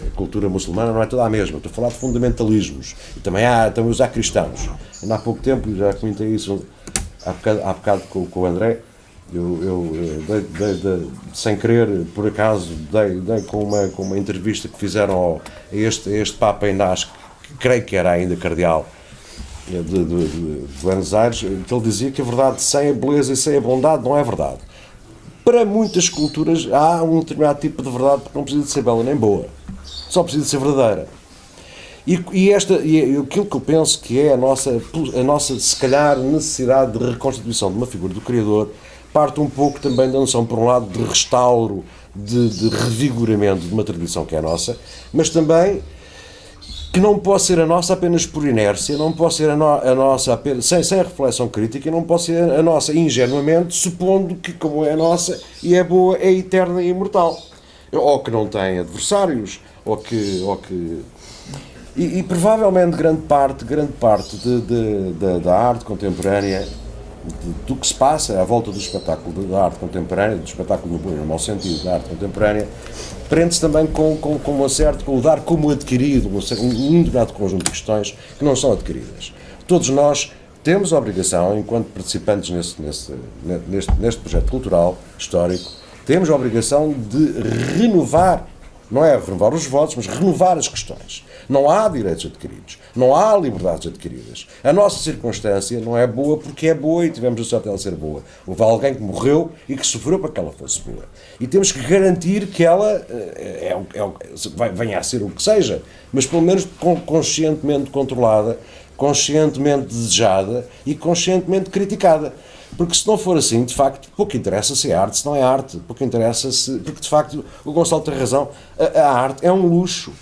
a cultura muçulmana, não é toda a mesma, estou a falar de fundamentalismos, e também os há cristãos. Há pouco tempo, já comentei isso há bocado com o André, eu sem querer, por acaso, dei com uma entrevista que fizeram a este Papa Inácio, que creio que era ainda cardeal de Buenos Aires, que ele dizia que a verdade sem a beleza e sem a bondade não é verdade. Para muitas culturas há um determinado tipo de verdade que não precisa de ser bela nem boa, só precisa de ser verdadeira. E aquilo que eu penso que é a nossa, se calhar, necessidade de reconstituição de uma figura do Criador, parte um pouco também da noção, por um lado, de restauro, de revigoramento de uma tradição que é a nossa, mas também que não pode ser a nossa apenas por inércia, não pode ser a nossa apenas, sem reflexão crítica, não pode ser a nossa ingenuamente, supondo que, como é a nossa e é boa, é eterna e imortal. Ou que não tem adversários, e provavelmente grande parte da arte contemporânea, do que se passa à volta do espetáculo da arte contemporânea, do espetáculo no mau sentido da arte contemporânea, prende-se também com o dar como adquirido um determinado conjunto de questões que não são adquiridas. Todos nós temos a obrigação, enquanto participantes neste projeto cultural, histórico, temos a obrigação de renovar, não é renovar os votos, mas renovar as questões. Não há direitos adquiridos, não há liberdades adquiridas. A nossa circunstância não é boa porque é boa e tivemos a sorte dela ser boa. Houve alguém que morreu e que sofreu para que ela fosse boa. E temos que garantir que ela venha a ser o que seja, mas pelo menos conscientemente controlada conscientemente desejada e conscientemente criticada. Porque se não for assim, de facto, pouco interessa se é arte, se não é arte, pouco interessa se... Porque, de facto, o Gonçalo tem razão, a arte é um luxo.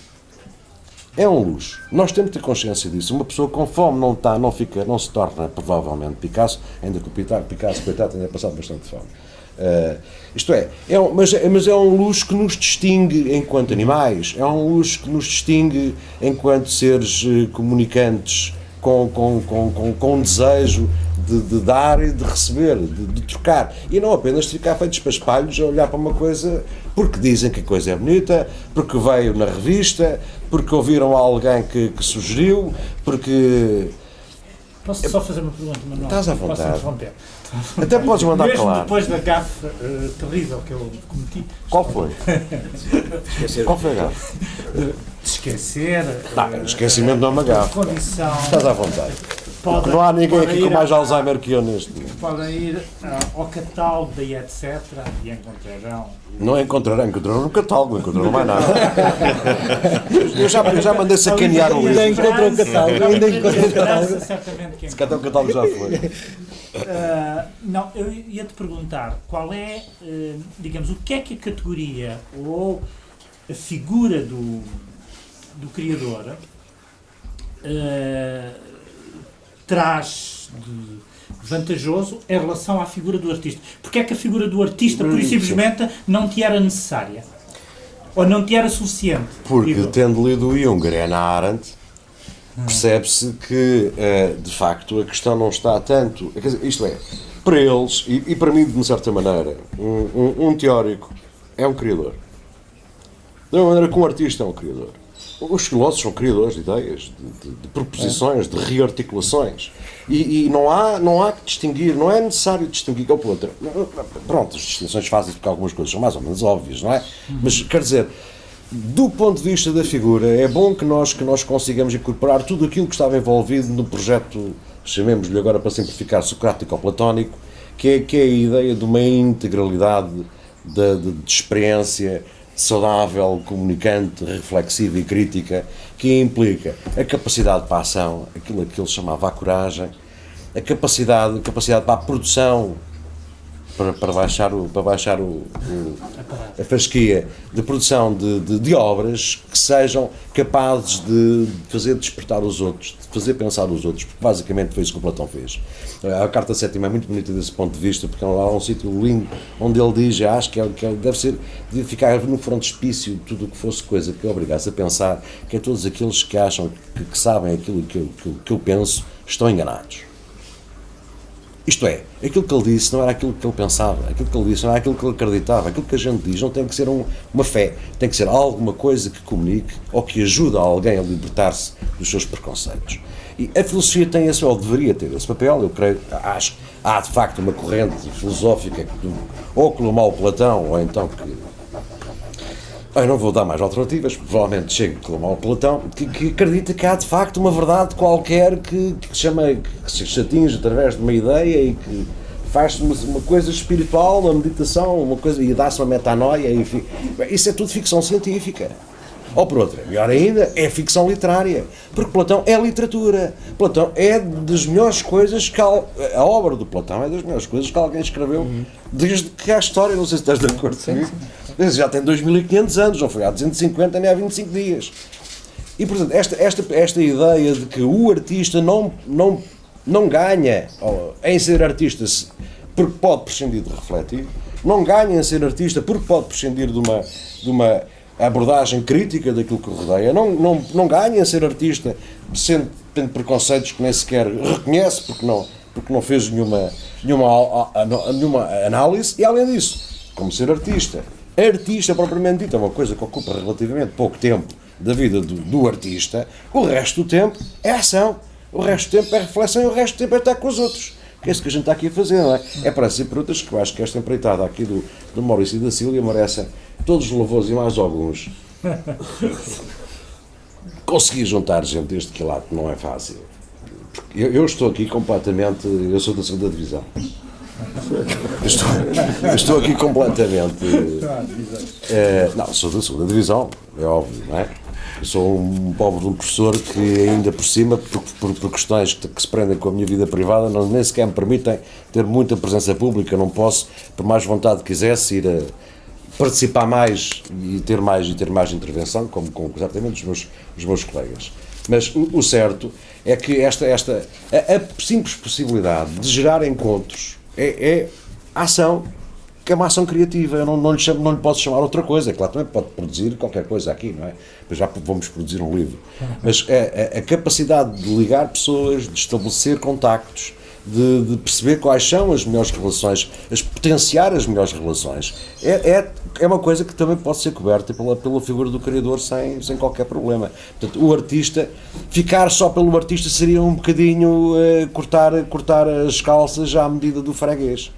É um luxo. Nós temos que ter consciência disso. Uma pessoa com fome não se torna, provavelmente, Picasso, ainda que o Picasso, coitado, tenha passado bastante fome. Mas é um luxo que nos distingue enquanto animais, é um luxo que nos distingue enquanto seres comunicantes com desejo de dar e de receber, de trocar. E não apenas de ficar feitos para espalhos a olhar para uma coisa porque dizem que a coisa é bonita, porque veio na revista, porque ouviram alguém que sugeriu, porque... Posso só fazer uma pergunta, Manuel? Estás à vontade. Posso interromper? Até podes mandar Mesmo calar. depois da gafe terrível que eu cometi. Qual foi? Qual foi a gafe? De esquecer. Esquecimento não é uma gafe. Condição. Estás à vontade. Não há ninguém aqui com mais Alzheimer que eu neste. Podem ir ao catálogo da etc. e encontrarão. Não encontrarão no catálogo, não encontrarão mais nada. Eu já mandei sacanear o livro. Ainda encontrou o catálogo, ainda encontrou o catálogo. Certamente que Se calhar o catálogo já foi. não, eu ia-te perguntar qual é, digamos, o que é que a categoria ou a figura do criador traz de vantajoso em relação à figura do artista. Porque é que a figura do artista, por simplesmente, não te era necessária? Ou não te era suficiente? Porque, tendo lido o Junger e Hannah Arendt, percebe-se que, de facto, a questão não está tanto... Quer dizer, isto é, para eles, e para mim, de uma certa maneira, um teórico é um criador. Da mesma maneira que um artista é um criador. Os filósofos são criadores de ideias, de proposições, de rearticulações. E não há que distinguir, não é necessário distinguir com o outro. Pronto, as distinções fazem porque algumas coisas são mais ou menos óbvias, não é? Mas, quer dizer, do ponto de vista da figura, é bom que nós consigamos incorporar tudo aquilo que estava envolvido no projeto, chamemos-lhe agora para simplificar, socrático ou platónico, que é a ideia de uma integralidade de experiência saudável, comunicante, reflexiva e crítica, que implica a capacidade para a ação, aquilo que ele chamava a coragem, a capacidade para a produção, para baixar a fasquia de produção de obras que sejam capazes de fazer despertar os outros, de fazer pensar os outros, porque basicamente foi isso que o Platão fez. A Carta Sétima é muito bonita desse ponto de vista, porque há um sítio lindo onde ele diz, acho que deve ficar no frontispício tudo o que fosse coisa que obrigasse a pensar, que é todos aqueles que acham que sabem aquilo que eu penso, estão enganados. Isto é, aquilo que ele disse não era aquilo que ele pensava, aquilo que ele disse não era aquilo que ele acreditava, aquilo que a gente diz não tem que ser uma fé, tem que ser alguma coisa que comunique ou que ajude alguém a libertar-se dos seus preconceitos. E a filosofia tem esse, ou deveria ter esse papel, eu creio, acho que há de facto uma corrente filosófica que ou colomar o Platão, ou então que... Eu não vou dar mais alternativas, provavelmente chego a colomar o Platão, que acredita que há de facto uma verdade qualquer que se atinge através de uma ideia e que faz-se uma coisa espiritual, uma meditação, uma coisa, e dá-se uma metanoia, enfim. Isso é tudo ficção científica. Ou por outra, melhor ainda, é ficção literária, porque Platão é literatura. Platão é das melhores coisas que a obra do Platão é das melhores coisas que alguém escreveu desde que há história, não sei se estás de acordo comigo. Já tem 2500 anos, não foi há 250 nem há 25 dias. E portanto, esta ideia de que o artista não ganha em ser artista porque pode prescindir de refletir, não ganha em ser artista porque pode prescindir de uma abordagem crítica daquilo que o rodeia, não ganha em ser artista tendo preconceitos que nem sequer reconhece porque não fez nenhuma análise, e além disso, como ser artista propriamente dito é uma coisa que ocupa relativamente pouco tempo da vida do artista, o resto do tempo é ação, o resto do tempo é reflexão e o resto do tempo é estar com os outros. Que é isso que a gente está aqui a fazer, não é? É para essas perguntas que eu acho que esta empreitada aqui do Maurício da Silva merece todos os louvores e mais alguns. Conseguir juntar gente deste quilate não é fácil. Eu estou aqui completamente... Eu sou da segunda divisão. Eu estou aqui completamente... não, sou da segunda divisão, é óbvio, não é? Eu sou um pobre de um professor que ainda por cima, por questões que se prendem com a minha vida privada, nem sequer me permitem ter muita presença pública. Não posso, por mais vontade que quisesse, ir a participar mais e ter mais intervenção, como exatamente os meus colegas. Mas o certo é que a simples possibilidade de gerar encontros é ação, que é uma ação criativa. Eu não lhe posso chamar outra coisa. Claro, também pode produzir qualquer coisa aqui, não é? Mas já vamos produzir um livro. Mas a capacidade de ligar pessoas, de estabelecer contactos, de perceber quais são as melhores relações, potenciar as melhores relações, é uma coisa que também pode ser coberta pela figura do criador sem qualquer problema. Portanto, o artista, ficar só pelo artista seria um bocadinho cortar as calças à medida do freguês.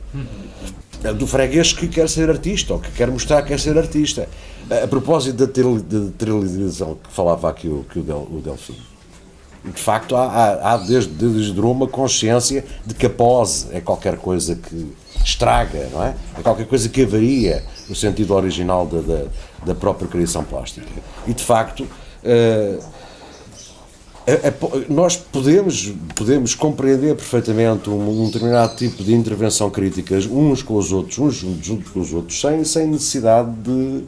Do freguês que quer ser artista, ou que quer mostrar que quer ser artista. A propósito da teatralização que falava aqui o Delfim, de facto há desde uma consciência de que a pose é qualquer coisa que estraga, não é? É qualquer coisa que avaria o sentido original da própria criação plástica. E de facto nós podemos compreender perfeitamente um determinado tipo de intervenção crítica uns com os outros, uns junto com os outros, sem necessidade de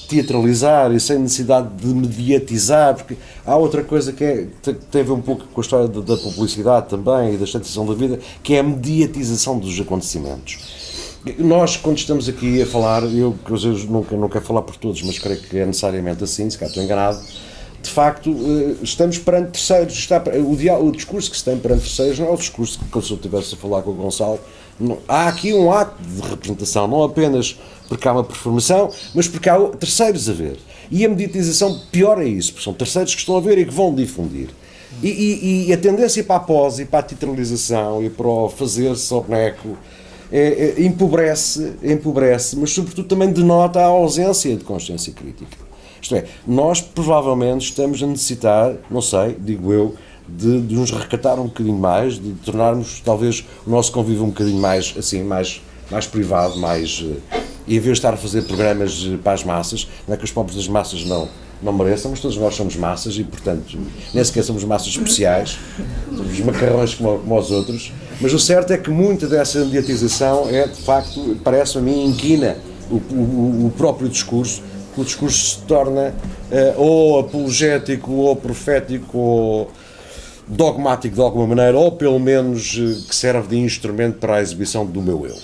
teatralizar e sem necessidade de mediatizar, porque há outra coisa que tem a ver um pouco com a história da publicidade também e da estetização da vida, que é a mediatização dos acontecimentos. Nós, quando estamos aqui a falar, eu às vezes não quero falar por todos, mas creio que é necessariamente assim, se calhar estou enganado, de facto, estamos perante terceiros. O discurso que se tem perante terceiros não é o discurso que se eu estivesse a falar com o Gonçalo. Há aqui um ato de representação, não apenas porque há uma performação, mas porque há terceiros a ver. E a mediatização, pior é isso, porque são terceiros que estão a ver e que vão difundir. E a tendência para a pose, e para a teatralização, e para o fazer-se ao boneco, empobrece, mas sobretudo também denota a ausência de consciência crítica. Isto é, nós provavelmente estamos a necessitar, não sei, digo eu, de nos recatar um bocadinho mais, de tornarmos talvez o nosso convívio um bocadinho mais, assim, mais privado, e em vez de estar a fazer programas para as massas, não é que os pobres das massas não mereçam, mas todos nós somos massas e, portanto, nem sequer somos massas especiais, somos macarrões como os outros, mas o certo é que muita dessa mediatização de facto, parece-me a mim, inquina o próprio discurso. O discurso se torna ou apologético, ou profético, ou dogmático de alguma maneira, ou pelo menos que serve de instrumento para a exibição do meu eu.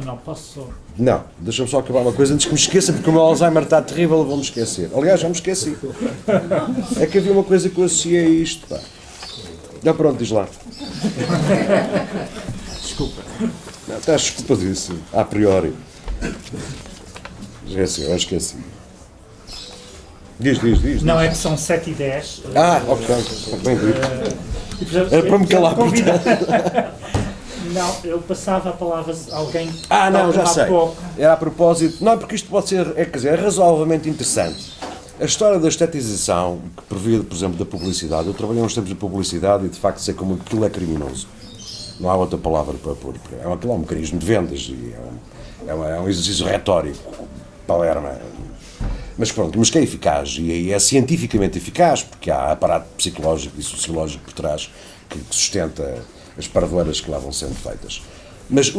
Não, posso só... Não, deixa-me só acabar uma coisa antes que me esqueça, porque o meu Alzheimer está terrível, vou-me esquecer. Aliás, já me esqueci. É que havia uma coisa que eu associei a isto, pá. Já pronto, diz lá. Desculpa. Não, estás desculpa disso, a priori. Esqueci. Diz. Não, é que são 7h10. Ok. Bem dito. Era para me calar. Não, eu passava a palavra a alguém. Não, já sei. Era a propósito. Não, porque isto pode ser, quer dizer, é razoavelmente interessante. A história da estetização, que previa, por exemplo, da publicidade. Eu trabalhei uns tempos de publicidade e de facto sei como aquilo é criminoso. Não há outra palavra para pôr. Aquilo é um mecanismo de vendas e é um exercício retórico. Palerma. Mas pronto, mas que é eficaz e é cientificamente eficaz, porque há aparato psicológico e sociológico por trás que sustenta as parvoeiras que lá vão sendo feitas. Mas,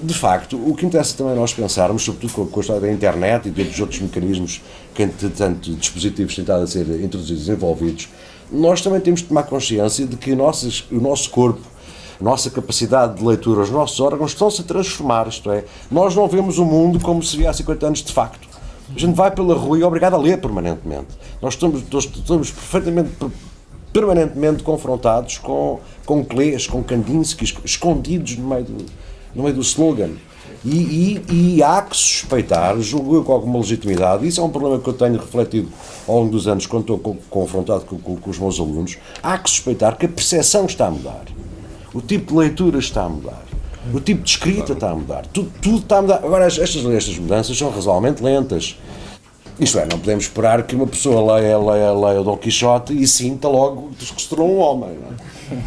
de facto, o que interessa também nós pensarmos, sobretudo com a história da internet e dos outros mecanismos que, entretanto, dispositivos tentaram ser introduzidos e desenvolvidos, nós também temos de tomar consciência de que o nosso corpo, a nossa capacidade de leitura, os nossos órgãos estão-se a transformar, isto é, nós não vemos o mundo como se via há 50 anos de facto. A gente vai pela rua e é obrigado a ler permanentemente. Nós estamos permanentemente confrontados com Clés, com Kandinsky, escondidos no meio do slogan. E há que suspeitar, julgo eu com alguma legitimidade, isso é um problema que eu tenho refletido ao longo dos anos quando estou confrontado com os meus alunos, há que suspeitar que a percepção está a mudar. O tipo de leitura está a mudar. O tipo de escrita está a mudar. Tudo está a mudar. Agora, estas mudanças são razoavelmente lentas. Isto é, não podemos esperar que uma pessoa leia o Dom Quixote e sinta logo que se tornou um homem.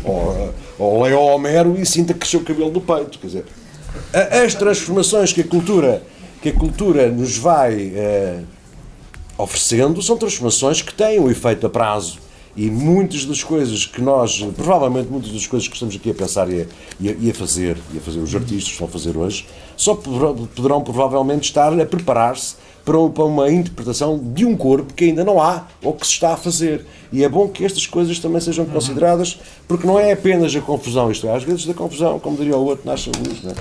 Não é? Ou leia o Homero e sinta que cresceu o cabelo do peito. Quer dizer, as transformações que a cultura nos vai oferecendo são transformações que têm um efeito a prazo. E muitas das coisas que nós, provavelmente muitas das coisas que estamos aqui a pensar e a fazer os artistas estão a fazer hoje, só poderão provavelmente estar a preparar-se para uma interpretação de um corpo que ainda não há ou que se está a fazer. E é bom que estas coisas também sejam consideradas, porque não é apenas a confusão, isto é, às vezes da confusão, como diria o outro, nasce a luz. Não é?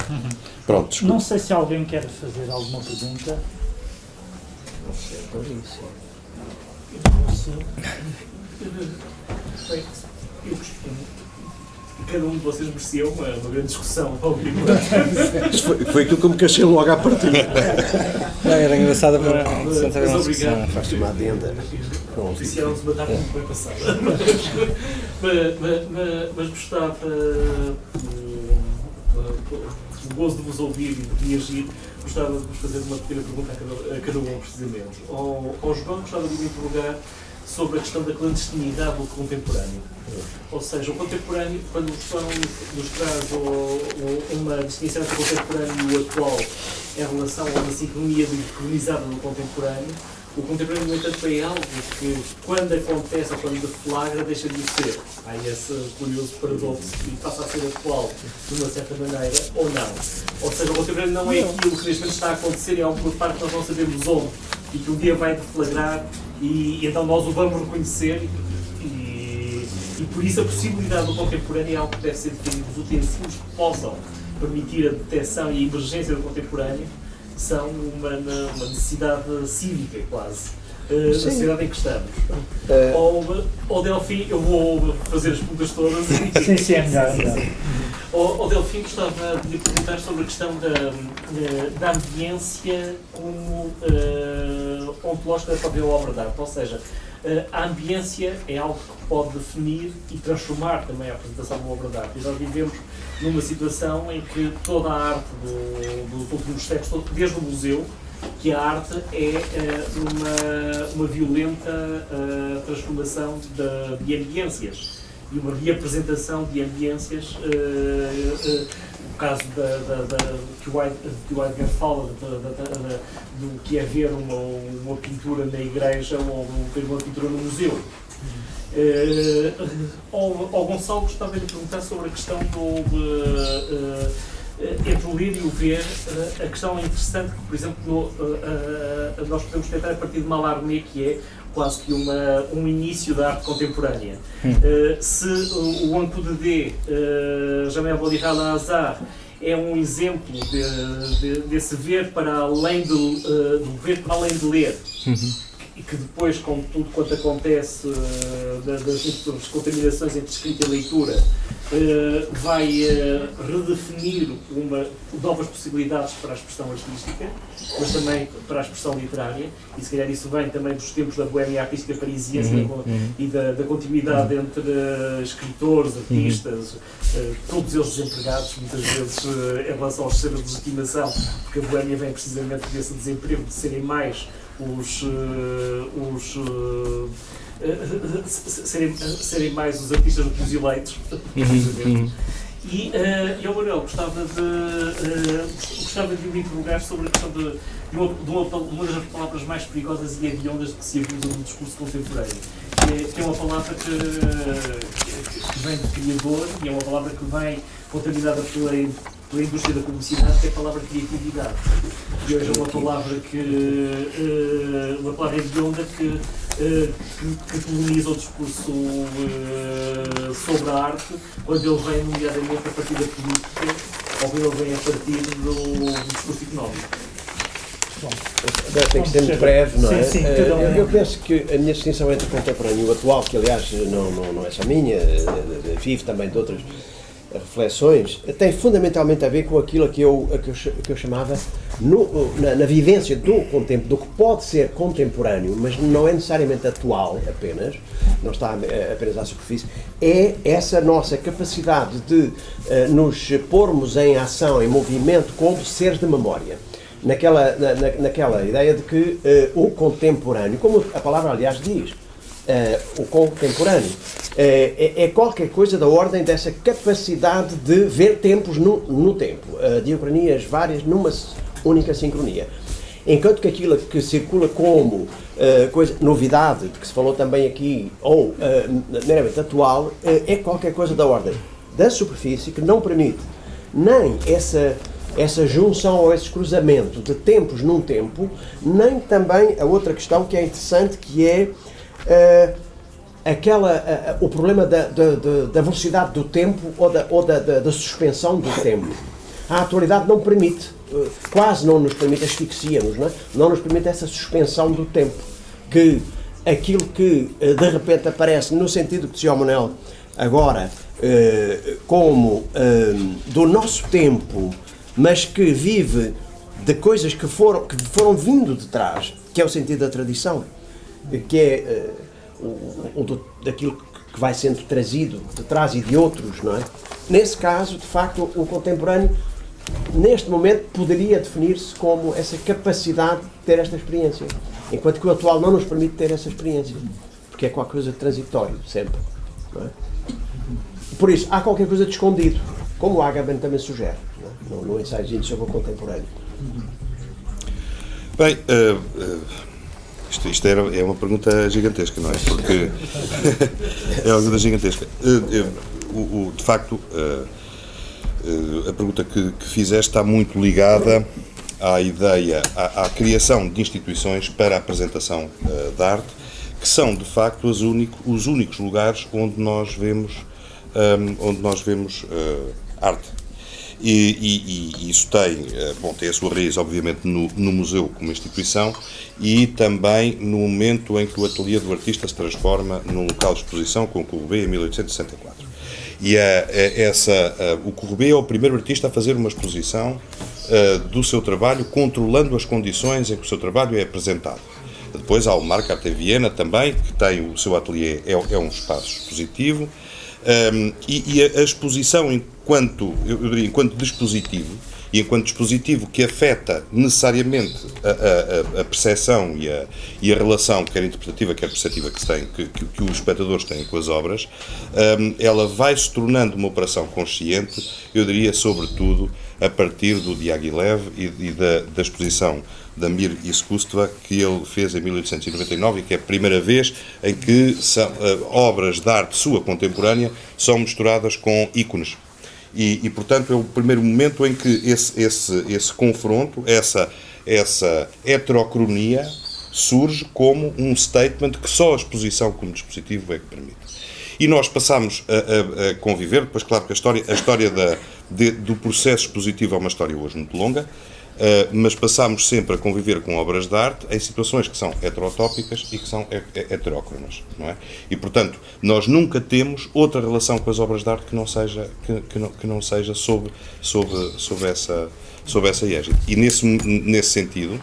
Pronto, desculpa. Não sei se alguém quer fazer alguma pergunta. Não sei, por isso. Eu costumo. Cada um de vocês merecia uma grande discussão ao vivo. Foi aquilo que eu me queixei logo à partida. Era engraçado ver Mas obrigado. Faz-te uma adenda. Oficiaram-se uma tarde muito bem passada. Mas gostava, o gozo de vos ouvir e de reagir, gostava de vos fazer uma pequena pergunta a cada um, precisamente. Ao João, gostava de me interrogar sobre a questão da clandestinidade do contemporâneo. Ou seja, o contemporâneo, quando nos traz uma distinção entre o contemporâneo e o atual em relação a uma sincronia colonizada do contemporâneo, o contemporâneo, no entanto, é algo que, quando acontece ou quando deflagra, deixa de ser. Há esse curioso paradoxo que passa a ser atual de uma certa maneira ou não. Ou seja, o contemporâneo não é aquilo que neste momento está a acontecer, é algo por parte que nós não sabemos onde e que um dia vai deflagrar e então nós o vamos reconhecer e por isso a possibilidade do contemporâneo é algo que deve ser definido. Os utensílios que possam permitir a detecção e a emergência do contemporâneo são uma necessidade cívica, quase, da sociedade em que estamos. Ao Delfim, eu vou fazer as perguntas todas. Sim, é melhor. Ao Delfim, gostava de lhe perguntar sobre a questão da ambiência como ontológica da própria obra de arte, ou seja, a ambiência é algo que pode definir e transformar também a apresentação de uma obra de arte. E nós vivemos numa situação em que toda a arte dos últimos séculos, desde o museu, que a arte é uma violenta transformação de ambiências e uma reapresentação de ambiências. O caso que o Heidegger fala do que é ver uma pintura na igreja ou ver uma pintura no museu. Ao Gonçalo, gostava de lhe perguntar sobre a questão entre o ler e o ver. A questão é interessante que, por exemplo, nós podemos tentar a partir de Mallarmé, que é quase que um início da arte contemporânea. Se o Anto de D, Jamel Bodiral Hazard, é um exemplo desse ver para além do ver para além de ler, e que depois, com tudo quanto acontece das contaminações entre escrita e leitura, vai redefinir novas possibilidades para a expressão artística, mas também para a expressão literária, e se calhar isso vem também dos tempos da boêmia artística parisiense e da continuidade entre escritores, artistas, todos eles desempregados, muitas vezes em relação aos sistemas de legitimação, porque a boêmia vem precisamente desse desemprego, de serem mais serem mais os artistas do que os eleitos. E eu, Manuel, gostava de me interrogar sobre a questão de uma das palavras mais perigosas e hediondas que se abusa no discurso contemporâneo, que é uma palavra que vem do criador e é uma palavra que vem contaminada pela indústria da publicidade, que é a palavra criatividade. E hoje é uma palavra hedionda que coloniza o discurso sobre a arte, quando ele vem nomeadamente a partir da política, ou quando ele vem a partir do discurso económico. Tem que ser muito breve, não é? Sim, eu penso que a minha distinção entre o contemporâneo e o atual, que aliás não é só minha, vive também de outras reflexões, tem fundamentalmente a ver com aquilo que eu chamava na vivência do que pode ser contemporâneo, mas não é necessariamente atual apenas, não está apenas à superfície, é essa nossa capacidade de nos pormos em ação, em movimento, como seres de memória. Naquela ideia de que o contemporâneo, como a palavra aliás diz, o contemporâneo é qualquer coisa da ordem dessa capacidade de ver tempos no tempo, diacronias várias numa única sincronia. Enquanto que aquilo que circula como novidade, que se falou também aqui, ou meramente atual, é qualquer coisa da ordem da superfície que não permite nem essa junção ou esse cruzamento de tempos num tempo, nem também a outra questão que é interessante, que é o problema da velocidade do tempo ou da suspensão do tempo. A atualidade não permite, quase não nos permite, asfixia-nos, não nos permite essa suspensão do tempo, que aquilo que de repente aparece no sentido que dizia o Manuel agora, como do nosso tempo, mas que vive de coisas que foram vindo de trás, que é o sentido da tradição, que é daquilo que vai sendo trazido de trás e de outros, não é? Nesse caso, de facto, o contemporâneo, neste momento, poderia definir-se como essa capacidade de ter esta experiência, enquanto que o atual não nos permite ter essa experiência, porque é qualquer coisa de transitório, sempre, não é? Por isso, há qualquer coisa de escondido, como o Agamben também sugere, no ensaiozinho sobre o contemporâneo. Bem, isto é uma pergunta gigantesca, não é? Porque é uma pergunta gigantesca. De facto, a pergunta que fizeste está muito ligada à ideia, à criação de instituições para a apresentação da arte, que são, de facto, os únicos lugares onde nós vemos arte. E isso tem a sua raiz, obviamente, no museu como instituição e também no momento em que o ateliê do artista se transforma num local de exposição com o Courbet em 1864. E o Courbet é o primeiro artista a fazer uma exposição do seu trabalho, controlando as condições em que o seu trabalho é apresentado. Depois há o Marc Art em Viena também, que tem o seu ateliê, é um espaço expositivo. E a exposição enquanto dispositivo, e enquanto dispositivo que afeta necessariamente a percepção e a relação, quer interpretativa, quer perceptiva, que os espectadores têm com as obras, ela vai se tornando uma operação consciente, eu diria, sobretudo, a partir do Diaghilev e da exposição da Mir Iskustva que ele fez em 1899 e que é a primeira vez em que obras de arte sua contemporânea são misturadas com ícones. E portanto, é o primeiro momento em que esse confronto, essa heterocronia surge como um statement que só a exposição como dispositivo é que permite. E nós passamos a conviver, depois claro que a história do processo expositivo é uma história hoje muito longa, mas passamos sempre a conviver com obras de arte em situações que são heterotópicas e que são heterócronas, não é? E, portanto, nós nunca temos outra relação com as obras de arte que não seja sob essa égide. E, nesse sentido,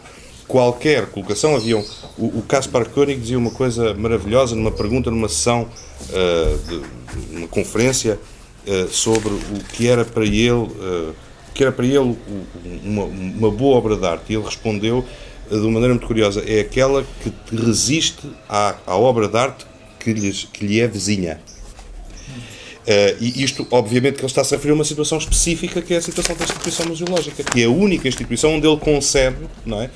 qualquer colocação, havia o Caspar Koenig dizia uma coisa maravilhosa numa pergunta, numa sessão, numa conferência, sobre o que era para ele... uma boa obra de arte, e ele respondeu de uma maneira muito curiosa: é aquela que te resiste à obra de arte que lhe é vizinha. E isto, obviamente, que ele está a se referir a uma situação específica, que é a situação da instituição museológica, que é a única instituição onde ele concebe, não é?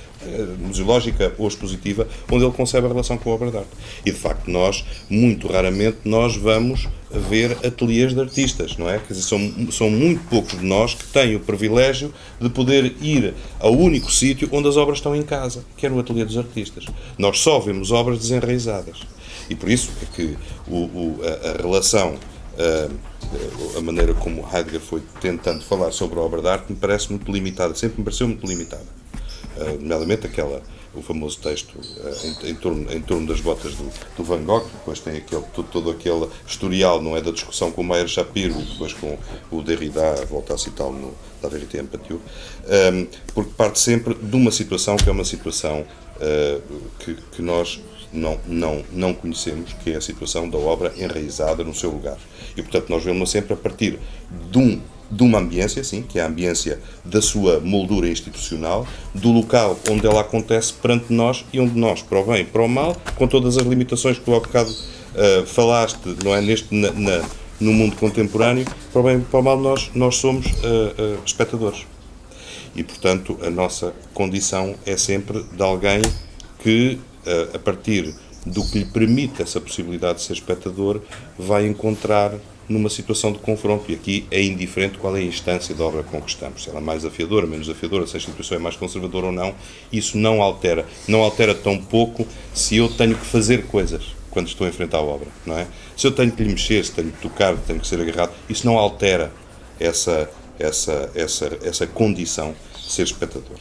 Museológica ou expositiva, onde ele concebe a relação com a obra de arte. E, de facto, nós, muito raramente, vamos ver ateliês de artistas, não é? Quer dizer, são muito poucos de nós que têm o privilégio de poder ir ao único sítio onde as obras estão em casa, que é no ateliê dos artistas. Nós só vemos obras desenraizadas. E por isso é que a relação, a maneira como Heidegger foi tentando falar sobre a obra de arte me parece muito limitada, sempre me pareceu muito limitada. Nomeadamente o famoso texto em torno das botas do Van Gogh, depois tem todo aquele historial, não é, da discussão com o Meyer Shapiro, depois com o Derrida, volta a citá-lo no La Vérité en Peinture, porque parte sempre de uma situação que é uma situação que nós não conhecemos, que é a situação da obra enraizada no seu lugar. E, portanto, nós vemos sempre a partir de uma ambiência, sim, que é a ambiência da sua moldura institucional, do local onde ela acontece perante nós e onde nós, para o bem e para o mal, com todas as limitações que tu há bocado falaste, não é, no mundo contemporâneo, para o bem e para o mal nós somos espectadores. E, portanto, a nossa condição é sempre de alguém que, a partir do que lhe permite essa possibilidade de ser espectador, vai encontrar numa situação de confronto. E aqui é indiferente qual é a instância da obra que conquistamos. Se ela é mais desafiadora, menos desafiadora, se a instituição é mais conservadora ou não, isso não altera. Não altera tão pouco se eu tenho que fazer coisas quando estou em frente à obra, não é? Se eu tenho que lhe mexer, se tenho que tocar, tenho que ser agarrado, isso não altera essa condição de ser espectador.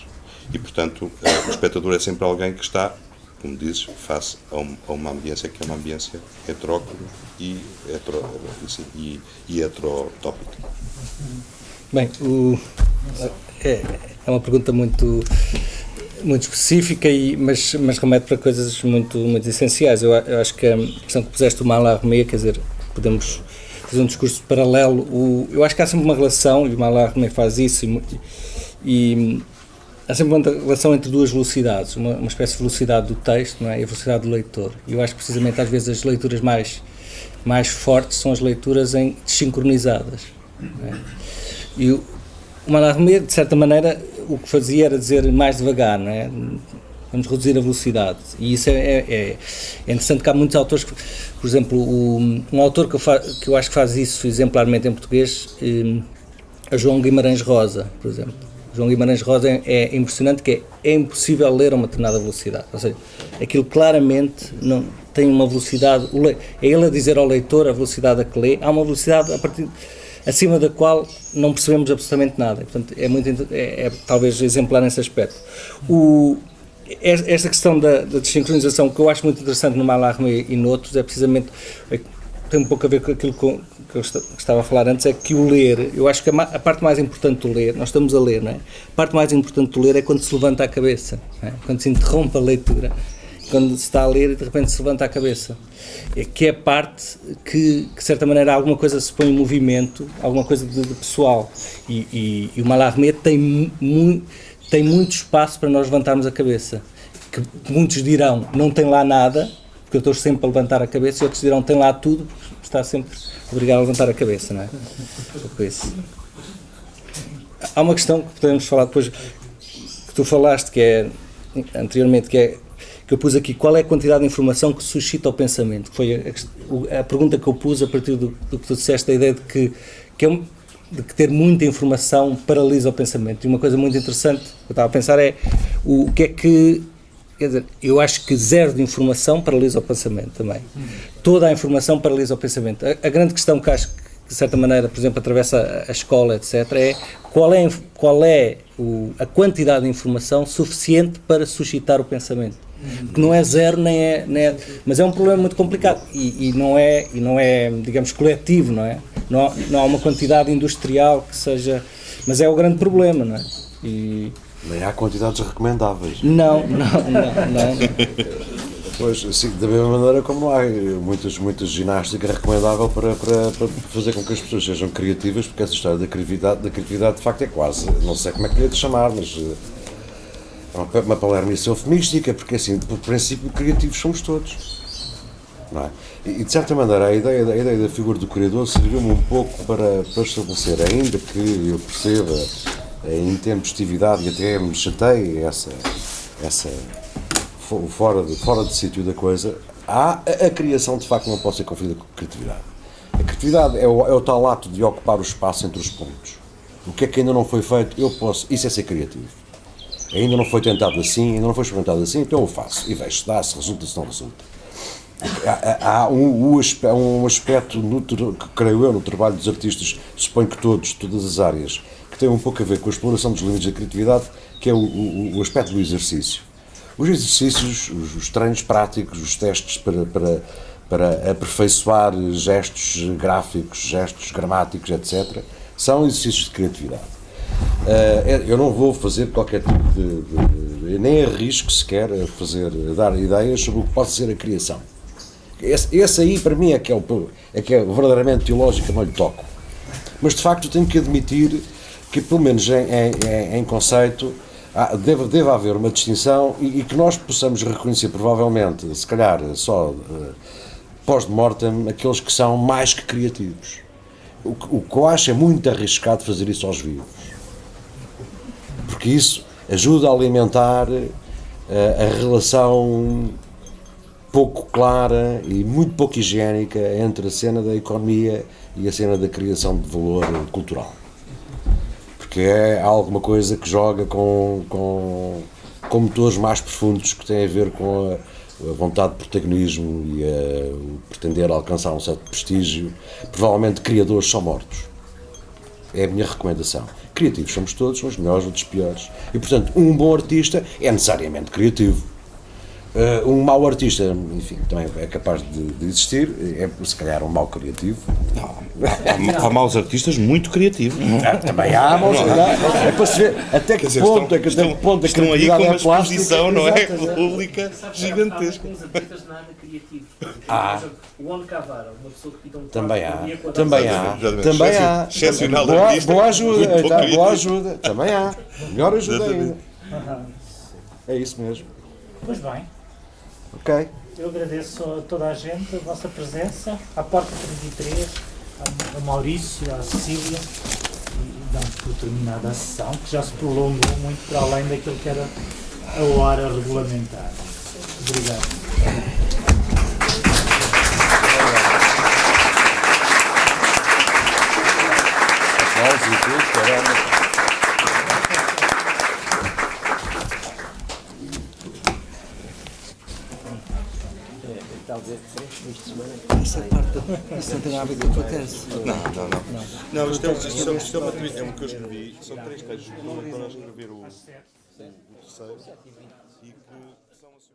E, portanto, o espectador é sempre alguém que está, como dizes, face a uma ambiência que é uma ambiência heteróclone e heterotópica. Bem, é uma pergunta muito específica, mas remete para coisas muito essenciais. Eu acho que a questão que puseste do Mallarmé, quer dizer, podemos fazer um discurso paralelo. Eu acho que há sempre uma relação, e o Mallarmé faz isso, e há sempre uma relação entre duas velocidades, uma espécie de velocidade do texto, não é? E a velocidade do leitor. E eu acho que precisamente às vezes as leituras mais fortes são as leituras desincronizadas. Não é? E o Mallarmé, de certa maneira, o que fazia era dizer mais devagar, não é? Vamos reduzir a velocidade. E isso é interessante, que há muitos autores, por exemplo, um autor que eu acho que faz isso exemplarmente em português, é João Guimarães Rosa, por exemplo. João Guimarães Rosa é impressionante, que é impossível ler a uma determinada velocidade. Ou seja, aquilo claramente não tem uma velocidade, é ele a dizer ao leitor a velocidade a que lê, há uma velocidade acima da qual não percebemos absolutamente nada. Portanto, é talvez exemplar nesse aspecto. Esta questão da desincronização, que eu acho muito interessante no Mallarmé e noutros, é precisamente, tem um pouco a ver com aquilo que eu estava a falar antes, é que o ler, eu acho que a parte mais importante do ler, nós estamos a ler, não é? A parte mais importante do ler é quando se levanta a cabeça, não é? Quando se interrompe a leitura, quando se está a ler e de repente se levanta a cabeça. Que é a parte que de certa maneira, alguma coisa se põe em movimento, alguma coisa de pessoal. E o Mallarmé tem muito espaço para nós levantarmos a cabeça. Que muitos dirão, não tem lá nada, porque eu estou sempre a levantar a cabeça, e outros dirão, tem lá tudo, porque está sempre obrigado a levantar a cabeça, não é? Por isso. Há uma questão que podemos falar depois, que tu falaste, que é, anteriormente, que eu pus aqui, qual é a quantidade de informação que suscita o pensamento? Que foi a pergunta que eu pus a partir do que tu disseste, a ideia de que ter muita informação paralisa o pensamento. E uma coisa muito interessante que eu estava a pensar é o que é que, quer dizer, eu acho que zero de informação paralisa o pensamento também. Toda a informação paralisa o pensamento. A grande questão que acho que, de certa maneira, por exemplo, atravessa a escola, etc., é qual é a quantidade de informação suficiente para suscitar o pensamento. Porque não é zero, nem é, mas é um problema muito complicado e não é, digamos, coletivo, não é? Não há uma quantidade industrial que seja, mas é o grande problema, não é? Nem há quantidades recomendáveis. Não. Pois, assim, da mesma maneira como não há muita ginástica recomendável para fazer com que as pessoas sejam criativas, porque essa história da criatividade de facto é quase, não sei como é que lhe é de chamar, mas uma palermice eufemística, porque assim, por princípio, criativos somos todos, não é? E de certa maneira a ideia da figura do criador serviu-me um pouco para estabelecer, ainda que eu perceba a intempestividade e até me chateie essa fora de sítio da coisa, a criação de facto não pode ser confundida com a criatividade. A criatividade é o tal ato de ocupar o espaço entre os pontos. O que é que ainda não foi feito, isso é ser criativo. Ainda não foi tentado assim, ainda não foi experimentado assim, então eu faço e vejo se dá, se resulta, se não resulta. Há um aspecto, que creio eu, no trabalho dos artistas, suponho que todas as áreas, que tem um pouco a ver com a exploração dos limites da criatividade, que é o aspecto do exercício. Os exercícios, os treinos práticos, os testes para aperfeiçoar gestos gráficos, gestos gramáticos, etc., são exercícios de criatividade. Eu não vou fazer qualquer tipo de nem arrisco sequer a dar ideias sobre o que pode ser a criação. Esse aí para mim é que é verdadeiramente teológico, não lhe toco. Mas de facto tenho que admitir que pelo menos em conceito deve haver uma distinção e que nós possamos reconhecer provavelmente, se calhar só pós-mortem, aqueles que são mais que criativos. O que eu acho é muito arriscado fazer isso aos vivos. porque isso ajuda a alimentar a relação pouco clara e muito pouco higiênica entre a cena da economia e a cena da criação de valor cultural. Porque é alguma coisa que joga com motores mais profundos que têm a ver com a vontade de protagonismo e o pretender alcançar um certo prestígio. Provavelmente criadores são mortos. É a minha recomendação. Criativos somos todos, uns melhores, outros piores. E, portanto, um bom artista é necessariamente criativo. Um mau artista, enfim, também é capaz de existir, é se calhar um mau criativo. Há maus artistas muito criativos. Também há maus artistas. É para se ver até que ponto é que a estão aí com uma exposição, não é? Exato. Pública gigantesca. Há alguns artistas nada criativos. Por exemplo, o Juan Cavara, uma pessoa que pinta um também quadro há, por dia com a também dança. há, Exatamente. também há. Excepcional Boa artista, ajuda, muito pouco boa criativo. ajuda, também há. Melhor ajuda ainda. É isso mesmo. Pois bem, Ok. eu agradeço a toda a gente a vossa presença, à Porta 33, a Maurício, à Cecília, e damos por terminada a sessão, que já se prolongou muito para além daquilo que era a hora regulamentar. Obrigado. Aplausos e tudo, caramba. Essa parte, isso não tem nada a ver com o que acontece. Não, isto é uma o que eu escrevi, são 3 textos para escrever o terceiro e que são assim